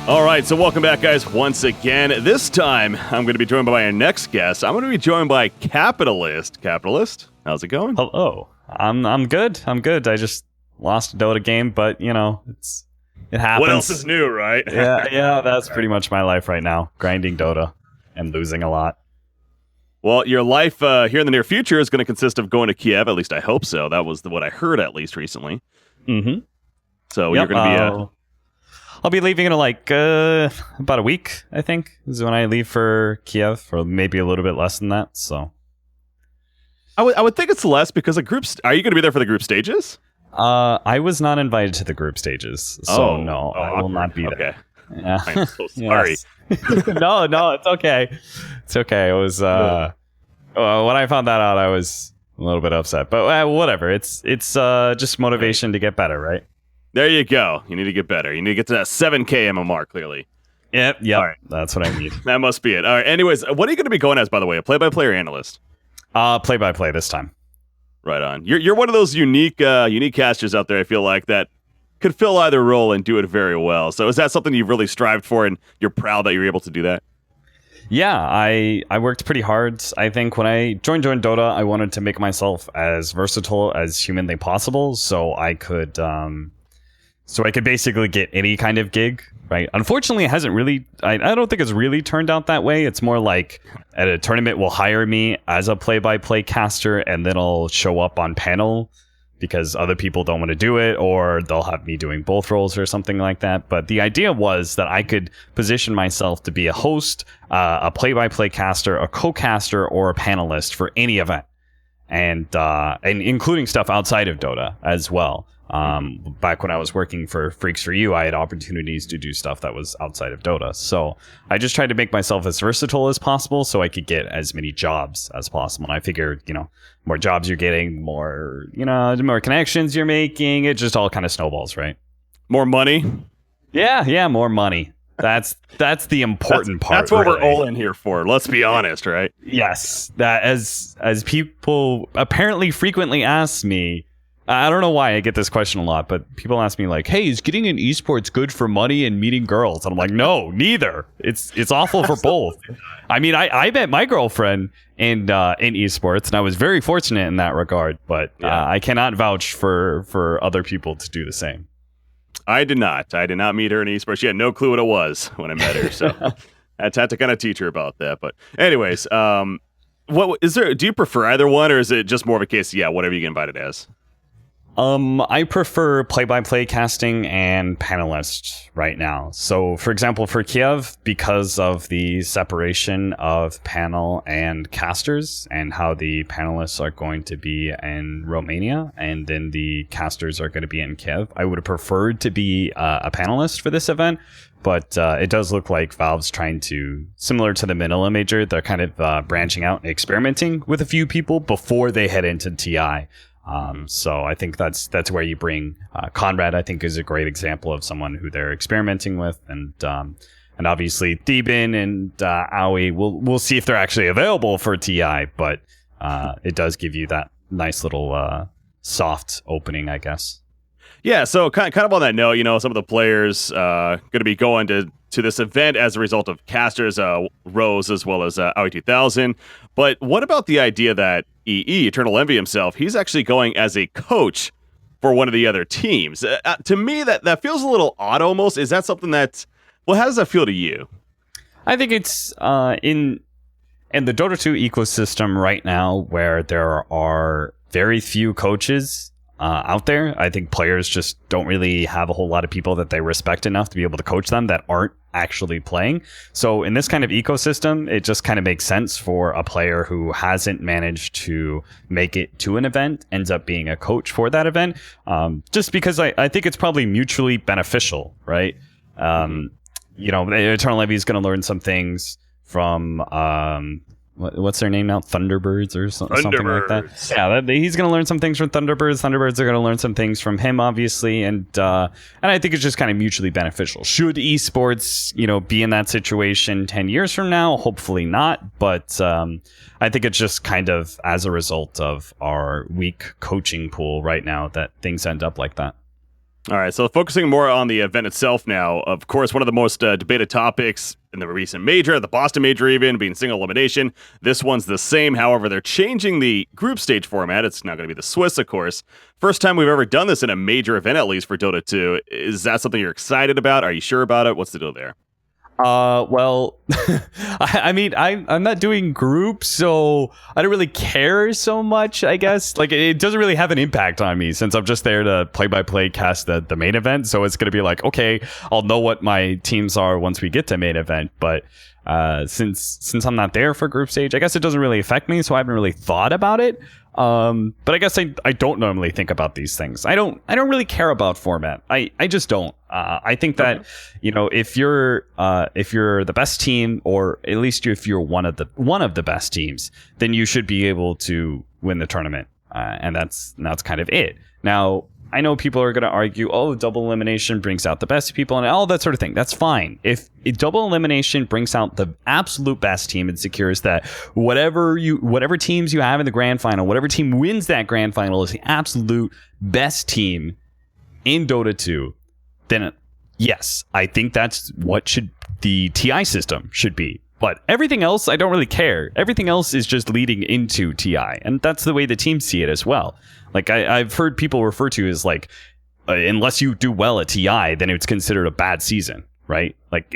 All right, so welcome back, guys, once again. This time, I'm going to be joined by our next guest. I'm going to be joined by Capitalist. Capitalist, how's it going? Hello. I'm good. I just lost a Dota game, but, it happens. What else is new, right? yeah, that's pretty much my life right now, grinding Dota and losing a lot. Well, your life here in the near future is going to consist of going to Kiev, at least I hope so. That was what I heard, at least, recently. Mm-hmm. So you're going to be... I'll be leaving in about a week, I think, is when I leave for Kiev, or maybe a little bit less than that. So, I would think it's less because are you going to be there for the group stages? I was not invited to the group stages, so no, I will not be there. Okay. Yeah. I'm so sorry. No, it's okay. It's okay. It was when I found that out, I was a little bit upset, but whatever. It's just motivation to get better, right? There you go. You need to get better. You need to get to that 7K MMR, clearly. Yep. All right. That's what I need. That must be it. All right. Anyways, what are you going to be going as, by the way? A play-by-play or analyst? Play-by-play this time. Right on. You're one of those unique casters out there, I feel like, that could fill either role and do it very well. So is that something you've really strived for, and you're proud that you're able to do that? Yeah, I worked pretty hard. I think when I joined Dota, I wanted to make myself as versatile as humanly possible, so I could basically get any kind of gig, right? Unfortunately, it hasn't really. I don't think it's really turned out that way. It's more like at a tournament will hire me as a play-by-play caster, and then I'll show up on panel because other people don't want to do it, or they'll have me doing both roles or something like that. But the idea was that I could position myself to be a host, a play-by-play caster, a co-caster, or a panelist for any event, and including stuff outside of Dota as well. Back when I was working for Freaks for You, I had opportunities to do stuff that was outside of Dota. So I just tried to make myself as versatile as possible so I could get as many jobs as possible. And I figured, more jobs you're getting, more connections you're making. It just all kind of snowballs, right? More money? Yeah, more money. That's the important part. That's what we're all in here for. Let's be honest, right? Yes. That as people apparently frequently ask me, I don't know why I get this question a lot, but people ask me like, "Hey, is getting in esports good for money and meeting girls?" And I'm like, "No, neither. It's awful for both." I mean, I met my girlfriend in esports, and I was very fortunate in that regard. But I cannot vouch for other people to do the same. I did not meet her in esports. She had no clue what it was when I met her, so I had to kind of teach her about that. But anyways, what is there? Do you prefer either one, or is it just more of a case? Yeah, whatever you get invited as. I prefer play-by-play casting and panelist right now. So, for example, for Kiev, because of the separation of panel and casters and how the panelists are going to be in Romania and then the casters are going to be in Kiev, I would have preferred to be a panelist for this event. But it does look like Valve's trying to, similar to the Manila Major, they're kind of branching out and experimenting with a few people before they head into TI. So I think that's where you bring Conrad. I think is a great example of someone who they're experimenting with, and obviously Theben and Aoi. We'll see if they're actually available for TI, but it does give you that nice little soft opening, I guess. Yeah. So kind of on that note, some of the players going to be going to this event as a result of casters, Rose as well as Aoi 2000. But what about the idea that Eternal Envy himself, he's actually going as a coach for one of the other teams? To me, that feels a little odd almost. Is that something that, how does that feel to you? I think it's in the Dota 2 ecosystem right now where there are very few coaches out there. I think players just don't really have a whole lot of people that they respect enough to be able to coach them that aren't actually playing. So in this kind of ecosystem, it just kind of makes sense for a player who hasn't managed to make it to an event ends up being a coach for that event, just because I think it's probably mutually beneficial, right? Eternal Envy is going to learn some things from what's their name now? Thunderbirds or something like that. Yeah, he's going to learn some things from Thunderbirds. Thunderbirds are going to learn some things from him, obviously, and I think it's just kind of mutually beneficial. Should esports, be in that situation 10 years from now? Hopefully not, but I think it's just kind of as a result of our weak coaching pool right now that things end up like that. All right, so focusing more on the event itself now, of course, one of the most debated topics in the recent major, the Boston Major even, being single elimination. This one's the same. However, they're changing the group stage format. It's not going to be the Swiss, of course. First time we've ever done this in a major event, at least for Dota 2. Is that something you're excited about? Are you sure about it? What's the deal there? Well, I mean, I'm not doing groups, so I don't really care so much, I guess. Like, it doesn't really have an impact on me since I'm just there to play-by-play cast the main event. So it's going to be like, okay, I'll know what my teams are once we get to main event. But since I'm not there for group stage, I guess it doesn't really affect me, so I haven't really thought about it. But I guess I don't normally think about these things. I don't really care about format. I just don't. I think that, if you're the best team, or at least if you're one of the best teams, then you should be able to win the tournament, and that's kind of it. Now, I know people are going to argue, oh, double elimination brings out the best people and all that sort of thing. That's fine. If double elimination brings out the absolute best team and secures that whatever teams you have in the grand final, whatever team wins that grand final is the absolute best team in Dota 2, then yes, I think that's what the TI system should be. But everything else, I don't really care. Everything else is just leading into TI. And that's the way the teams see it as well. Like, I've heard people refer to as, like, unless you do well at TI, then it's considered a bad season, right? Like,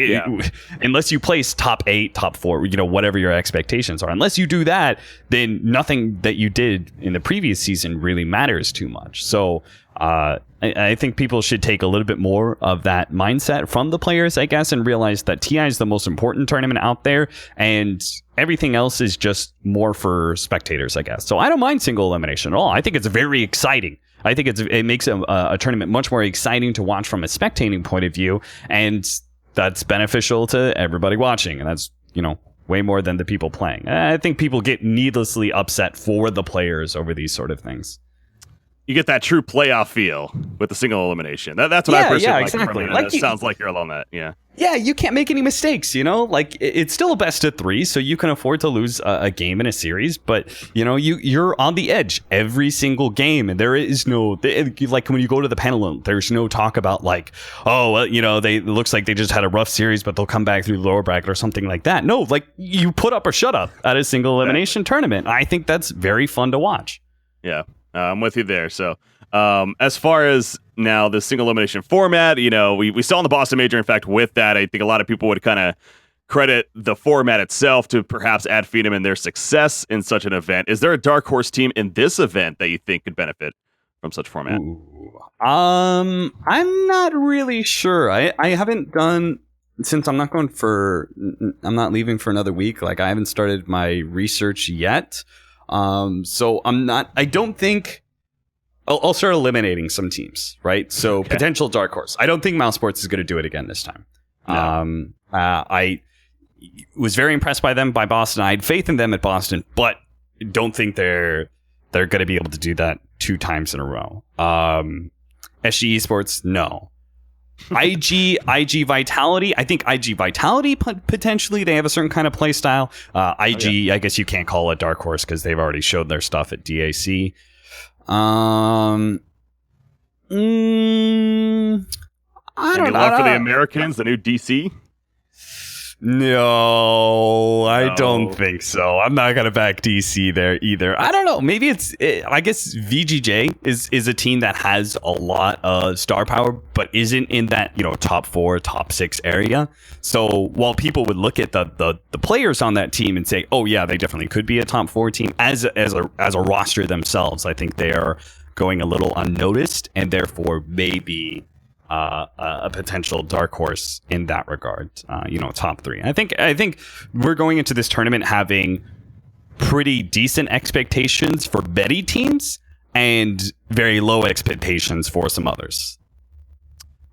unless you place top 8, top 4, whatever your expectations are. Unless you do that, then nothing that you did in the previous season really matters too much. So, I think people should take a little bit more of that mindset from the players, I guess, and realize that TI is the most important tournament out there, and everything else is just more for spectators, I guess. So I don't mind single elimination at all. I think it's very exciting. I think it makes a tournament much more exciting to watch from a spectating point of view, and that's beneficial to everybody watching, and that's, way more than the people playing. I think people get needlessly upset for the players over these sort of things. You get that true playoff feel with the single elimination. That's what I personally like. Exactly. It sounds like you're alone that. Yeah. Yeah, you can't make any mistakes, Like, it's still a best of 3, so you can afford to lose a game in a series, but, you're on the edge every single game, and there is no, like, when you go to the panel, there's no talk about, like, oh, well, it looks like they just had a rough series, but they'll come back through the lower bracket or something like that. No, like, you put up or shut up at a single elimination tournament. I think that's very fun to watch. Yeah. I'm with you there. So, as far as now the single elimination format, we saw in the Boston Major, in fact, with that, I think a lot of people would kind of credit the format itself to perhaps add freedom in their success in such an event. Is there a dark horse team in this event that you think could benefit from such format? I'm not really sure. I haven't done, since I'm not leaving for another week. Like, I haven't started my research yet. So I don't think I'll start eliminating some teams, right? So okay. Potential dark horse. I don't think Mouse Sports is going to do it again this time. No. I was very impressed by Boston. I had faith in them at Boston, but don't think they're going to be able to do that 2 times in a row. SG Esports, no. IG Vitality. I think IG Vitality potentially they have a certain kind of play style. IG, I guess you can't call it dark horse because they've already showed their stuff at DAC. I don't know. Love for the Americans, the new DC. No, I don't think so. I'm not going to back DC there either. I don't know. Maybe I guess VGJ is a team that has a lot of star power, but isn't in that, top 4, top 6 area. So while people would look at the players on that team and say, oh yeah, they definitely could be a top 4 team as a roster themselves, I think they are going a little unnoticed and therefore maybe a potential dark horse in that regard, top 3. I think we're going into this tournament having pretty decent expectations for many teams and very low expectations for some others.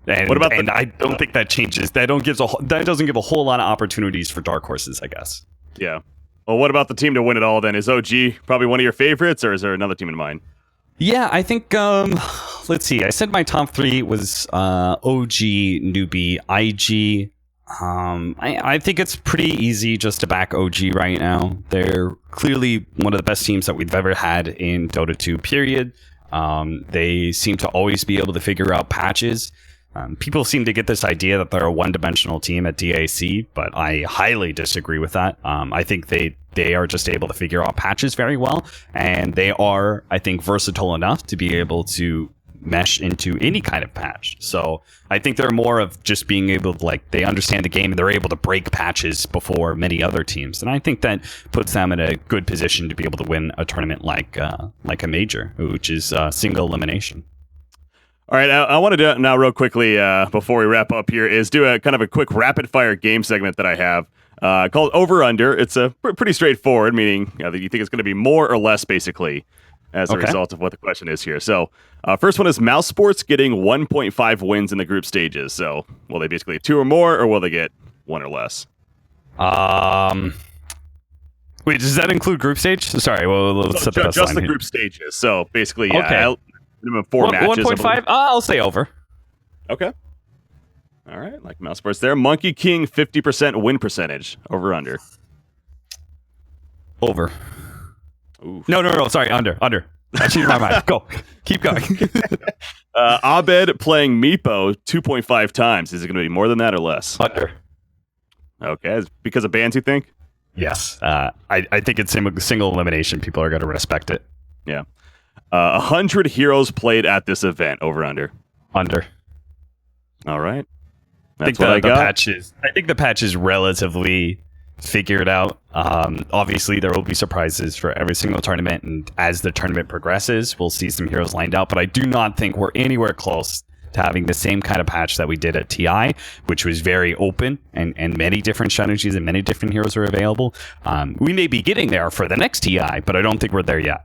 And, I don't think that changes. That doesn't give a whole lot of opportunities for dark horses, I guess. Yeah. Well, what about the team to win it all then? Is OG probably one of your favorites, or is there another team in mind? Yeah, I think, let's see. I said my top 3 was OG, Newbie, IG. I think it's pretty easy just to back OG right now. They're clearly one of the best teams that we've ever had in Dota 2, period. They seem to always be able to figure out patches. People seem to get this idea that they're a one-dimensional team at DAC, but I highly disagree with that. I think they are just able to figure out patches very well, and they are, I think, versatile enough to be able to mesh into any kind of patch. So I think they're more of just being able to, they understand the game and they're able to break patches before many other teams. And I think that puts them in a good position to be able to win a tournament like a major, which is single elimination. All right, I want to do now real quickly before we wrap up here is do a kind of a quick rapid fire game segment that I have called Over Under. It's a pretty straightforward, meaning that you think it's going to be more or less basically as a result of what the question is here. So first one is Mouse Sports getting 1.5 wins in the group stages. So will they basically 2 or more, or will they get 1 or less? Wait, does that include group stage? Sorry, well, let's set the best just line the here. group stages. So basically, yeah, Okay. minimum 4 matches. 1.5? I'll say over. Okay. All right, like Mouse Sports there. Monkey King 50% win percentage. Over under. Over. Oof. No. Sorry, under. I changed my mind. Go. Keep going. Abed playing Meepo 2.5 times. Is it going to be more than that or less? Under. Okay, is it because of bans, you think? Yes. I think it's single elimination. People are going to respect it. Yeah. 100 heroes played at this event. Over under. Under. All right. I think That's what I got. I think the patch is relatively figured out. Obviously, there will be surprises for every single tournament, and as the tournament progresses, we'll see some heroes lined out. But I do not think we're anywhere close to having the same kind of patch that we did at TI, which was very open and many different strategies and many different heroes are available. We may be getting there for the next TI, but I don't think we're there yet.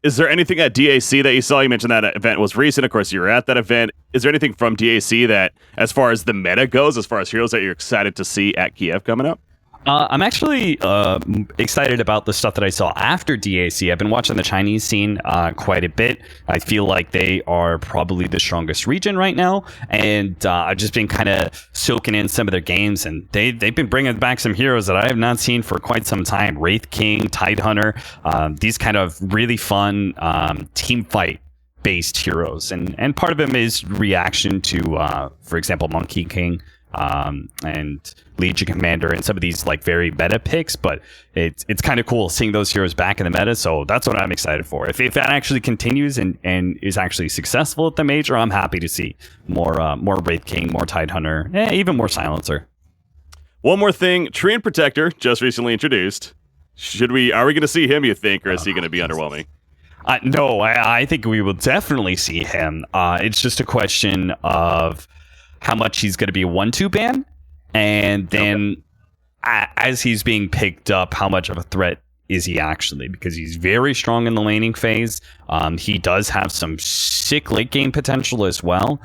Is there anything at DAC that you saw? You mentioned that event was recent. Of course, you were at that event. Is there anything from DAC that, as far as the meta goes, as far as heroes that you're excited to see at Kiev coming up? I'm actually excited about the stuff that I saw after DAC. I've been watching the Chinese scene quite a bit. I feel like they are probably the strongest region right now, and I've just been kind of soaking in some of their games, and they've been bringing back some heroes that I have not seen for quite some time. Wraith King, Tidehunter, these kind of really fun team fight based heroes, and part of them is reaction to, for example, Monkey King. And Legion Commander and some of these like very meta picks, but it's kind of cool seeing those heroes back in the meta. So that's what I'm excited for. If that actually continues and is actually successful at the major, I'm happy to see more Wraith King, more Tidehunter, even more Silencer. One more thing, Treant Protector just recently introduced. Are we going to see him, you think, or is he going to be underwhelming? No, I think we will definitely see him. It's just a question of how much he's going to be a 1-2 ban, and then as he's being picked up, how much of a threat is he actually? Because he's very strong in the laning phase. He does have some sick late game potential as well.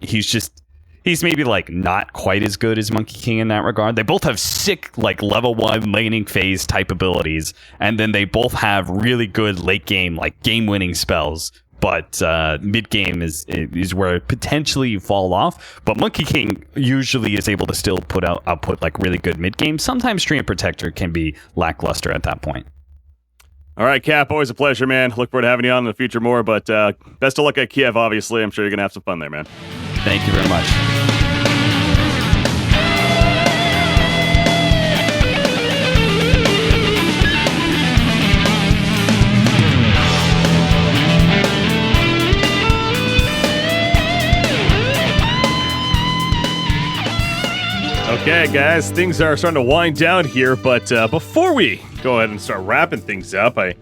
He's maybe like not quite as good as Monkey King in that regard. They both have sick like level 1 laning phase type abilities, and then they both have really good late game like game winning spells. But mid game is where potentially you fall off. But Monkey King usually is able to still output like really good mid game. Sometimes Treant Protector can be lackluster at that point. All right, Cap, always a pleasure, man. Look forward to having you on in the future more. But best of luck at Kiev, obviously. I'm sure you're going to have some fun there, man. Thank you very much. Okay, guys, things are starting to wind down here, but before we go ahead and start wrapping things up, of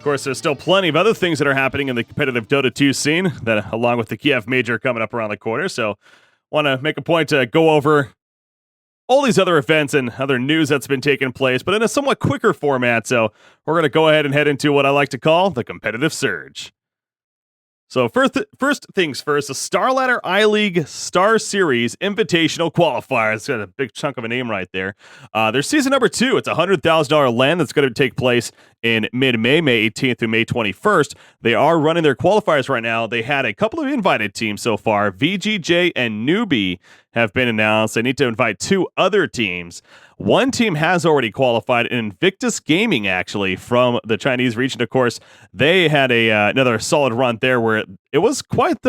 course, there's still plenty of other things that are happening in the competitive Dota 2 scene, that along with the Kiev Major coming up around the corner, so want to make a point to go over all these other events and other news that's been taking place, but in a somewhat quicker format, so we're going to go ahead and head into what I like to call the competitive surge. So first things first, the StarLadder I-League Star Series Invitational Qualifier. It's got a big chunk of a name right there. Their season number 2. It's a $100,000 land that's going to take place in mid-May, May 18th through May 21st. They are running their qualifiers right now. They had a couple of invited teams so far. VGJ and Newbie have been announced. They need to invite 2 other teams. One team has already qualified, Invictus Gaming, actually, from the Chinese region. Of course, they had another solid run there where it was quite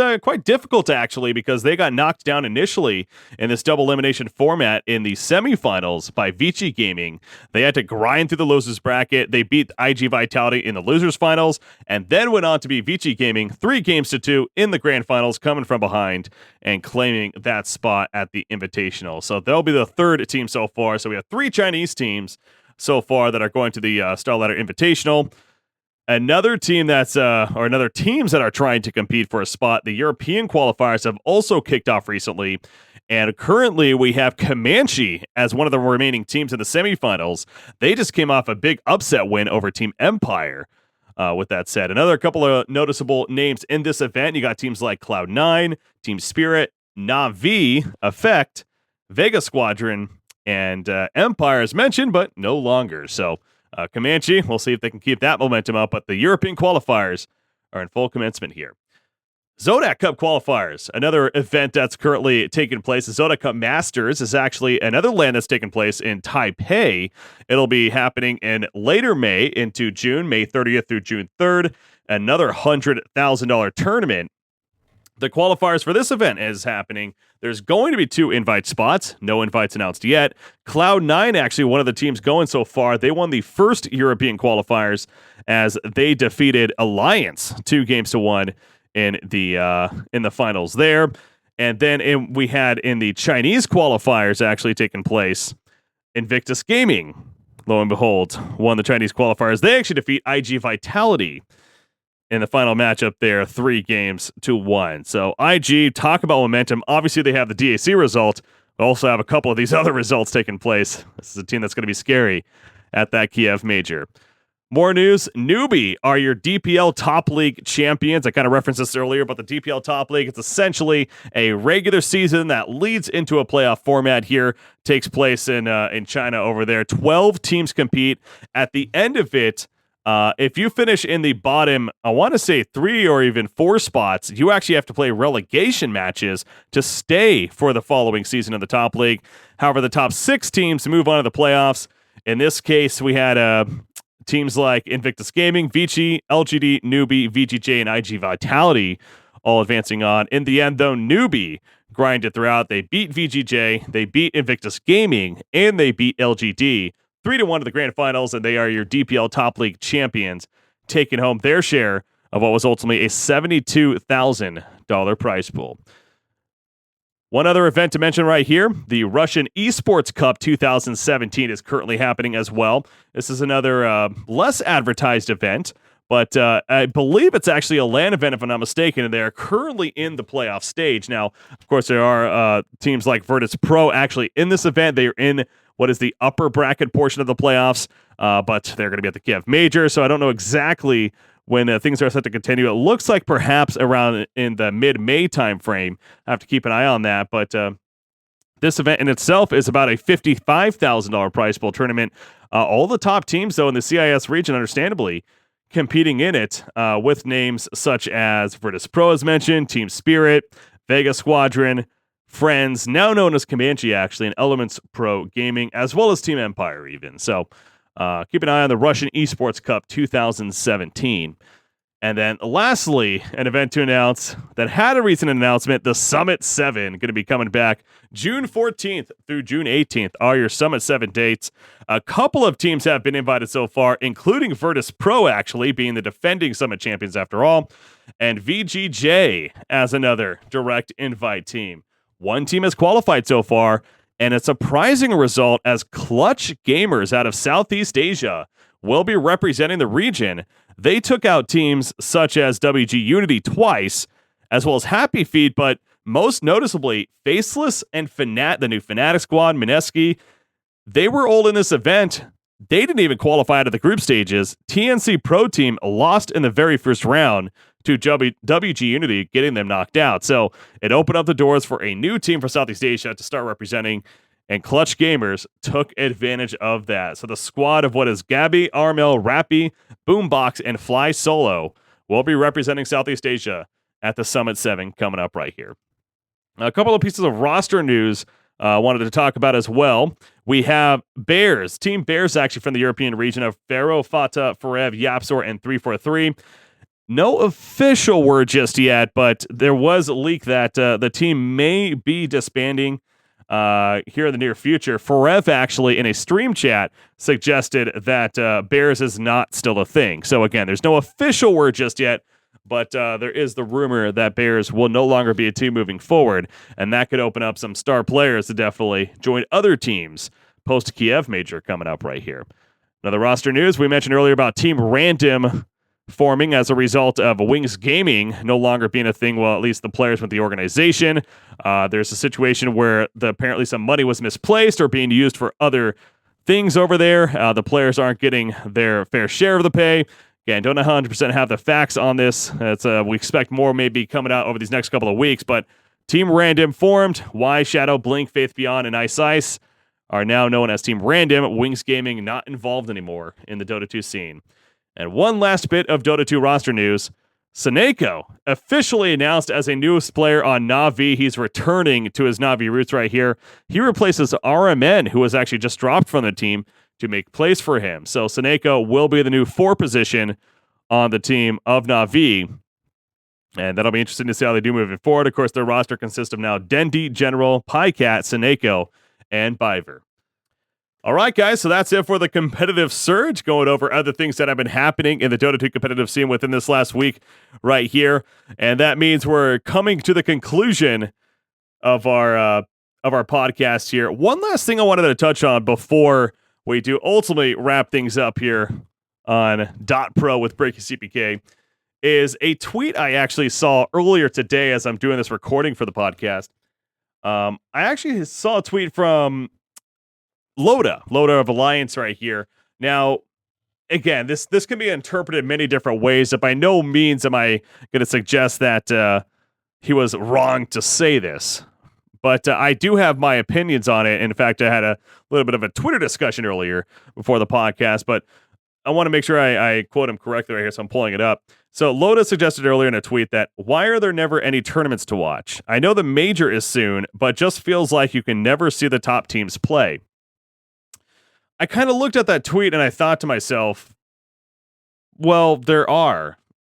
difficult, actually, because they got knocked down initially in this double elimination format in the semifinals by Vici Gaming. They had to grind through the losers bracket. They beat IG Vitality in the losers finals, and then went on to beat Vici Gaming 3-2 in the grand finals, coming from behind and claiming that spot at the Invitational. So they'll be the 3rd team so far. So we have 3 Chinese teams so far that are going to the StarLadder Invitational. Another team another teams that are trying to compete for a spot, the European qualifiers have also kicked off recently. And currently we have Comanche as one of the remaining teams in the semifinals. They just came off a big upset win over Team Empire. With that said, another couple of noticeable names in this event. You got teams like Cloud9, Team Spirit, Na'Vi, Effect, Vega Squadron, And Empire is mentioned, but no longer. So Comanche, we'll see if they can keep that momentum up. But the European qualifiers are in full commencement here. Zodac Cup qualifiers, another event that's currently taking place. The Zodac Cup Masters is actually another LAN that's taking place in Taipei. It'll be happening in later May into June, May 30th through June 3rd. Another $100,000 tournament. The qualifiers for this event is happening. There's going to be 2 invite spots. No invites announced yet. Cloud9, actually one of the teams going so far, they won the first European qualifiers as they defeated Alliance 2-1 in the finals there. And then we had in the Chinese qualifiers actually taking place, Invictus Gaming, lo and behold, won the Chinese qualifiers. They actually defeat IG Vitality in the final matchup there, 3-1. So IG, talk about momentum. Obviously, they have the DAC result. We also have a couple of these other results taking place. This is a team that's going to be scary at that Kiev Major. More news, Newbie are your DPL Top League champions. I kind of referenced this earlier, but the DPL Top League, it's essentially a regular season that leads into a playoff format here. Takes place in China over there. 12 teams compete. At the end of it, if you finish in the bottom, I want to say 3 or even 4 spots, you actually have to play relegation matches to stay for the following season of the Top League. However, the top 6 teams move on to the playoffs. In this case, we had teams like Invictus Gaming, Vici, LGD, Newbie, VGJ, and IG Vitality all advancing on. In the end, though, Newbie grinded throughout. They beat VGJ, they beat Invictus Gaming, and they beat LGD 3-1 to the grand finals, and they are your DPL Top League champions, taking home their share of what was ultimately a $72,000 prize pool. One other event to mention right here, the Russian Esports Cup 2017 is currently happening as well. This is another less advertised event, but I believe it's actually a LAN event, if I'm not mistaken, and they are currently in the playoff stage. Now, of course, there are teams like Virtus Pro actually in this event. They are in what is the upper bracket portion of the playoffs, but they're going to be at the Kiev Major, so I don't know exactly when things are set to continue. It looks like perhaps around in the mid-May timeframe. I have to keep an eye on that, but this event in itself is about a $55,000 prize pool tournament. All the top teams, though, in the CIS region, understandably, competing in it with names such as Virtus Pro, as mentioned, Team Spirit, Vega Squadron, Friends, now known as Comanche, actually, and Elements Pro Gaming, as well as Team Empire, even. So keep an eye on the Russian Esports Cup 2017. And then lastly, an event to announce that had a recent announcement, the Summit 7, going to be coming back June 14th through June 18th are your Summit 7 dates. A couple of teams have been invited so far, including Virtus Pro, actually, being the defending Summit champions after all, and VGJ as another direct invite team. One team has qualified so far, and a surprising result as Clutch Gamers out of Southeast Asia will be representing the region. They took out teams such as WG Unity twice, as well as Happy Feet, but most noticeably, Faceless and the new Fnatic squad, Mineski. They were all in this event. They didn't even qualify out of the group stages. TNC Pro Team lost in the very first round to WG Unity, getting them knocked out. So it opened up the doors for a new team for Southeast Asia to start representing, and Clutch Gamers took advantage of that. So the squad of what is Gabby, Armel, Rappy, Boombox, and Fly Solo will be representing Southeast Asia at the Summit 7 coming up right here. A couple of pieces of roster news I wanted to talk about as well. We have Bears, Team Bears actually from the European region of Pharaoh, Fata, Forev, Yapsor, and 343. No official word just yet, but there was a leak that the team may be disbanding here in the near future. Forev actually in a stream chat suggested that Bears is not still a thing. So again, there's no official word just yet, but there is the rumor that Bears will no longer be a team moving forward, and that could open up some star players to definitely join other teams post Kiev Major coming up right here. Another roster news we mentioned earlier about Team Random forming as a result of Wings Gaming no longer being a thing. Well, at least the players with the organization. There's a situation where apparently some money was misplaced or being used for other things over there. The players aren't getting their fair share of the pay. Again, don't 100% have the facts on this. We expect more may be coming out over these next couple of weeks, but Team Random formed. Y, Shadow, Blink, Faith Beyond, and Ice Ice are now known as Team Random. Wings Gaming not involved anymore in the Dota 2 scene. And one last bit of Dota 2 roster news. Seneko officially announced as a newest player on Na'Vi. He's returning to his Na'Vi roots right here. He replaces RMN, who was actually just dropped from the team, to make place for him. So Seneko will be the new 4 position on the team of Na'Vi. And that'll be interesting to see how they do moving forward. Of course, their roster consists of now Dendi, General, Pycat, Seneko, and Biver. All right, guys, so that's it for the competitive surge, going over other things that have been happening in the Dota 2 competitive scene within this last week right here. And that means we're coming to the conclusion of our podcast here. One last thing I wanted to touch on before we do ultimately wrap things up here on DotPro with BreakyCPK is a tweet I actually saw earlier today as I'm doing this recording for the podcast. I actually saw a tweet from Loda of Alliance right here. Now, again, this can be interpreted many different ways. By no means am I going to suggest that he was wrong to say this. But I do have my opinions on it. In fact, I had a little bit of a Twitter discussion earlier before the podcast, but I want to make sure I quote him correctly right here, so I'm pulling it up. So Loda suggested earlier in a tweet that, why are there never any tournaments to watch? I know the major is soon, but just feels like you can never see the top teams play. I kind of looked at that tweet and I thought to myself, well, there are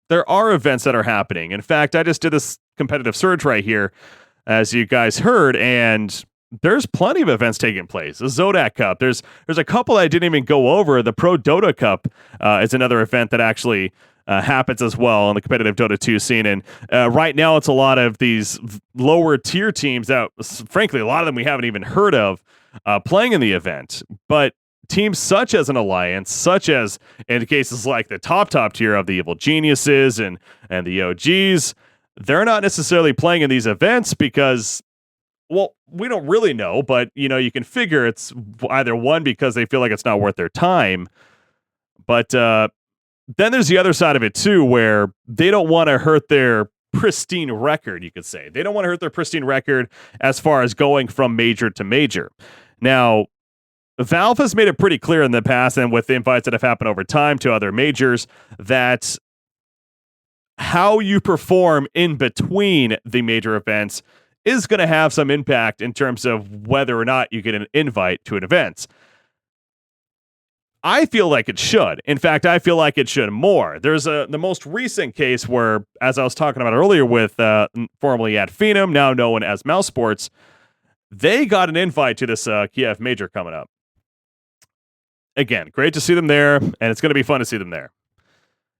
events that are happening. In fact, I just did this competitive surge right here, as you guys heard, and there's plenty of events taking place. The Zodak Cup. There's a couple I didn't even go over. The Pro Dota Cup is another event that actually happens as well in the competitive Dota 2 scene. And right now it's a lot of these lower tier teams that, frankly, a lot of them we haven't even heard of playing in the event. But teams such as an Alliance, such as in cases like the top tier of the Evil Geniuses and the OGs, they're not necessarily playing in these events because, well, we don't really know, but you can figure it's either one because they feel like it's not worth their time, but then there's the other side of it too, where they don't want to hurt their pristine record, you could say. They don't want to hurt their pristine record as far as going from major to major. Now, Valve has made it pretty clear in the past and with the invites that have happened over time to other majors that how you perform in between the major events is going to have some impact in terms of whether or not you get an invite to an event. I feel like it should. In fact, I feel like it should more. There's the most recent case where, as I was talking about earlier with formerly at Phenom, now known as Mouse Sports, they got an invite to this Kiev Major coming up. Again, great to see them there, and it's going to be fun to see them there.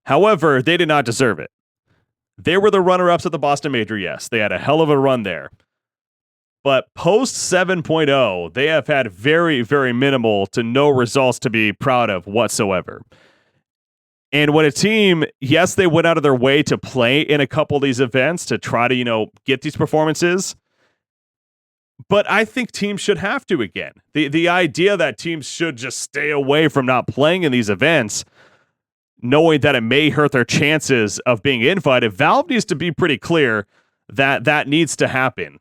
However, they did not deserve it. They were the runner-ups at the Boston Major, yes. They had a hell of a run there. But post 7.0, they have had very, very minimal to no results to be proud of whatsoever. And when a team, yes, they went out of their way to play in a couple of these events to try to, get these performances. But I think teams should have to again. The idea that teams should just stay away from not playing in these events, knowing that it may hurt their chances of being invited, Valve needs to be pretty clear that that needs to happen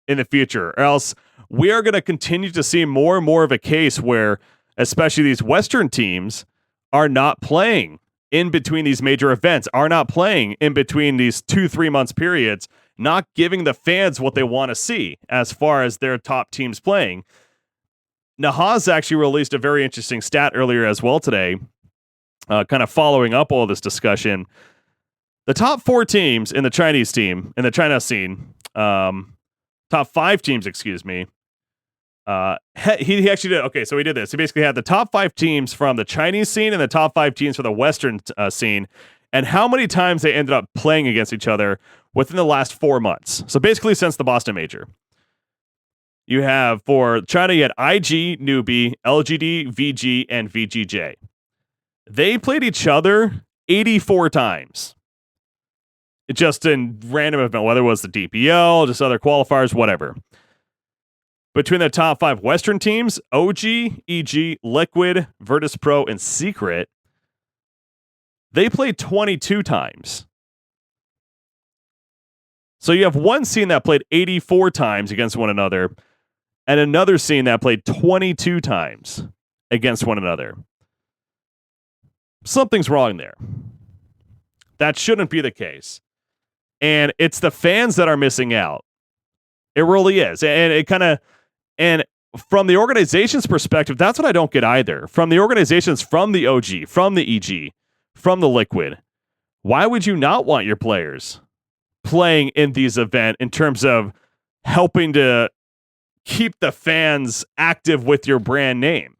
in the future, or else we are going to continue to see more and more of a case where especially these Western teams are not playing in between these major events, are not playing in between these 2-3 months periods, not giving the fans what they want to see as far as their top teams playing. Nahaz actually released a very interesting stat earlier as well today, kind of following up all this discussion. The top 4 teams in the Chinese team, in the China scene, top 5 teams, excuse me. He actually did. Okay, so he did this. He basically had the top 5 teams from the Chinese scene and the top 5 teams from the Western scene, and how many times they ended up playing against each other within the last 4 months. So basically since the Boston Major. You have, for China, you had IG, Newbie, LGD, VG, and VGJ. They played each other 84 times. Just in random event, whether it was the DPL, just other qualifiers, whatever. Between the top 5 Western teams, OG, EG, Liquid, Virtus Pro, and Secret, they played 22 times. So you have one scene that played 84 times against one another, and another scene that played 22 times against one another. Something's wrong there. That shouldn't be the case. And it's the fans that are missing out. It really is. And from the organization's perspective, that's what I don't get either. From the organizations, from the OG, from the EG, from the Liquid, why would you not want your players playing in these events in terms of helping to keep the fans active with your brand name?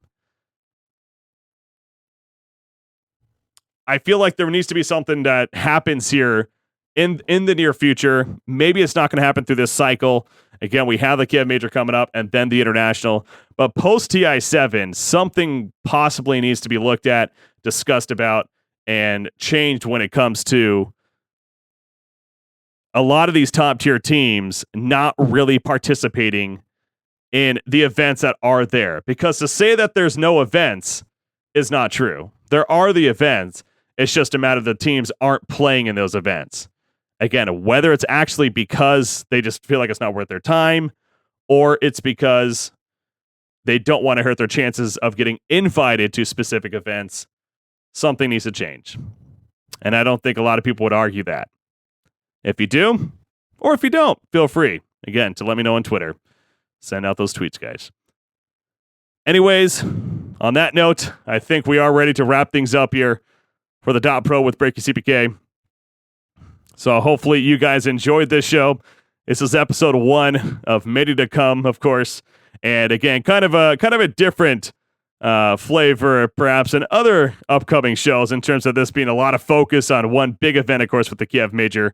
I feel like there needs to be something that happens here in the near future. Maybe it's not going to happen through this cycle. Again, we have the Kiev Major coming up and then the International. But post TI7, something possibly needs to be looked at, discussed about, and changed when it comes to a lot of these top tier teams not really participating in the events that are there. Because to say that there's no events is not true. There are the events. It's just a matter of the teams aren't playing in those events. Again, whether it's actually because they just feel like it's not worth their time, or it's because they don't want to hurt their chances of getting invited to specific events, something needs to change. And I don't think a lot of people would argue that. If you do, or if you don't, feel free, again, to let me know on Twitter. Send out those tweets, guys. Anyways, on that note, I think we are ready to wrap things up here for the DotPro with BreakyCPK. So hopefully you guys enjoyed this show. This is episode 1 of many to come, of course. And again, kind of a different flavor, perhaps, than other upcoming shows in terms of this being a lot of focus on one big event, of course, with the Kiev Major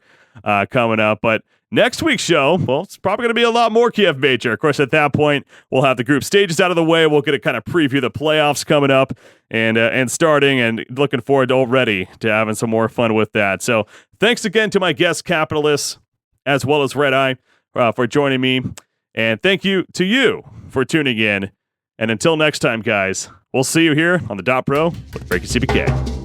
coming up. But next week's show, well, it's probably going to be a lot more Kiev Major. Of course, at that point, we'll have the group stages out of the way. We'll get to kind of preview the playoffs coming up and starting, and looking forward already to having some more fun with that. So thanks again to my guest capitalists, as well as ReDeYe, for joining me. And thank you to you for tuning in. And until next time, guys, we'll see you here on the DotPro with BreakyCPK.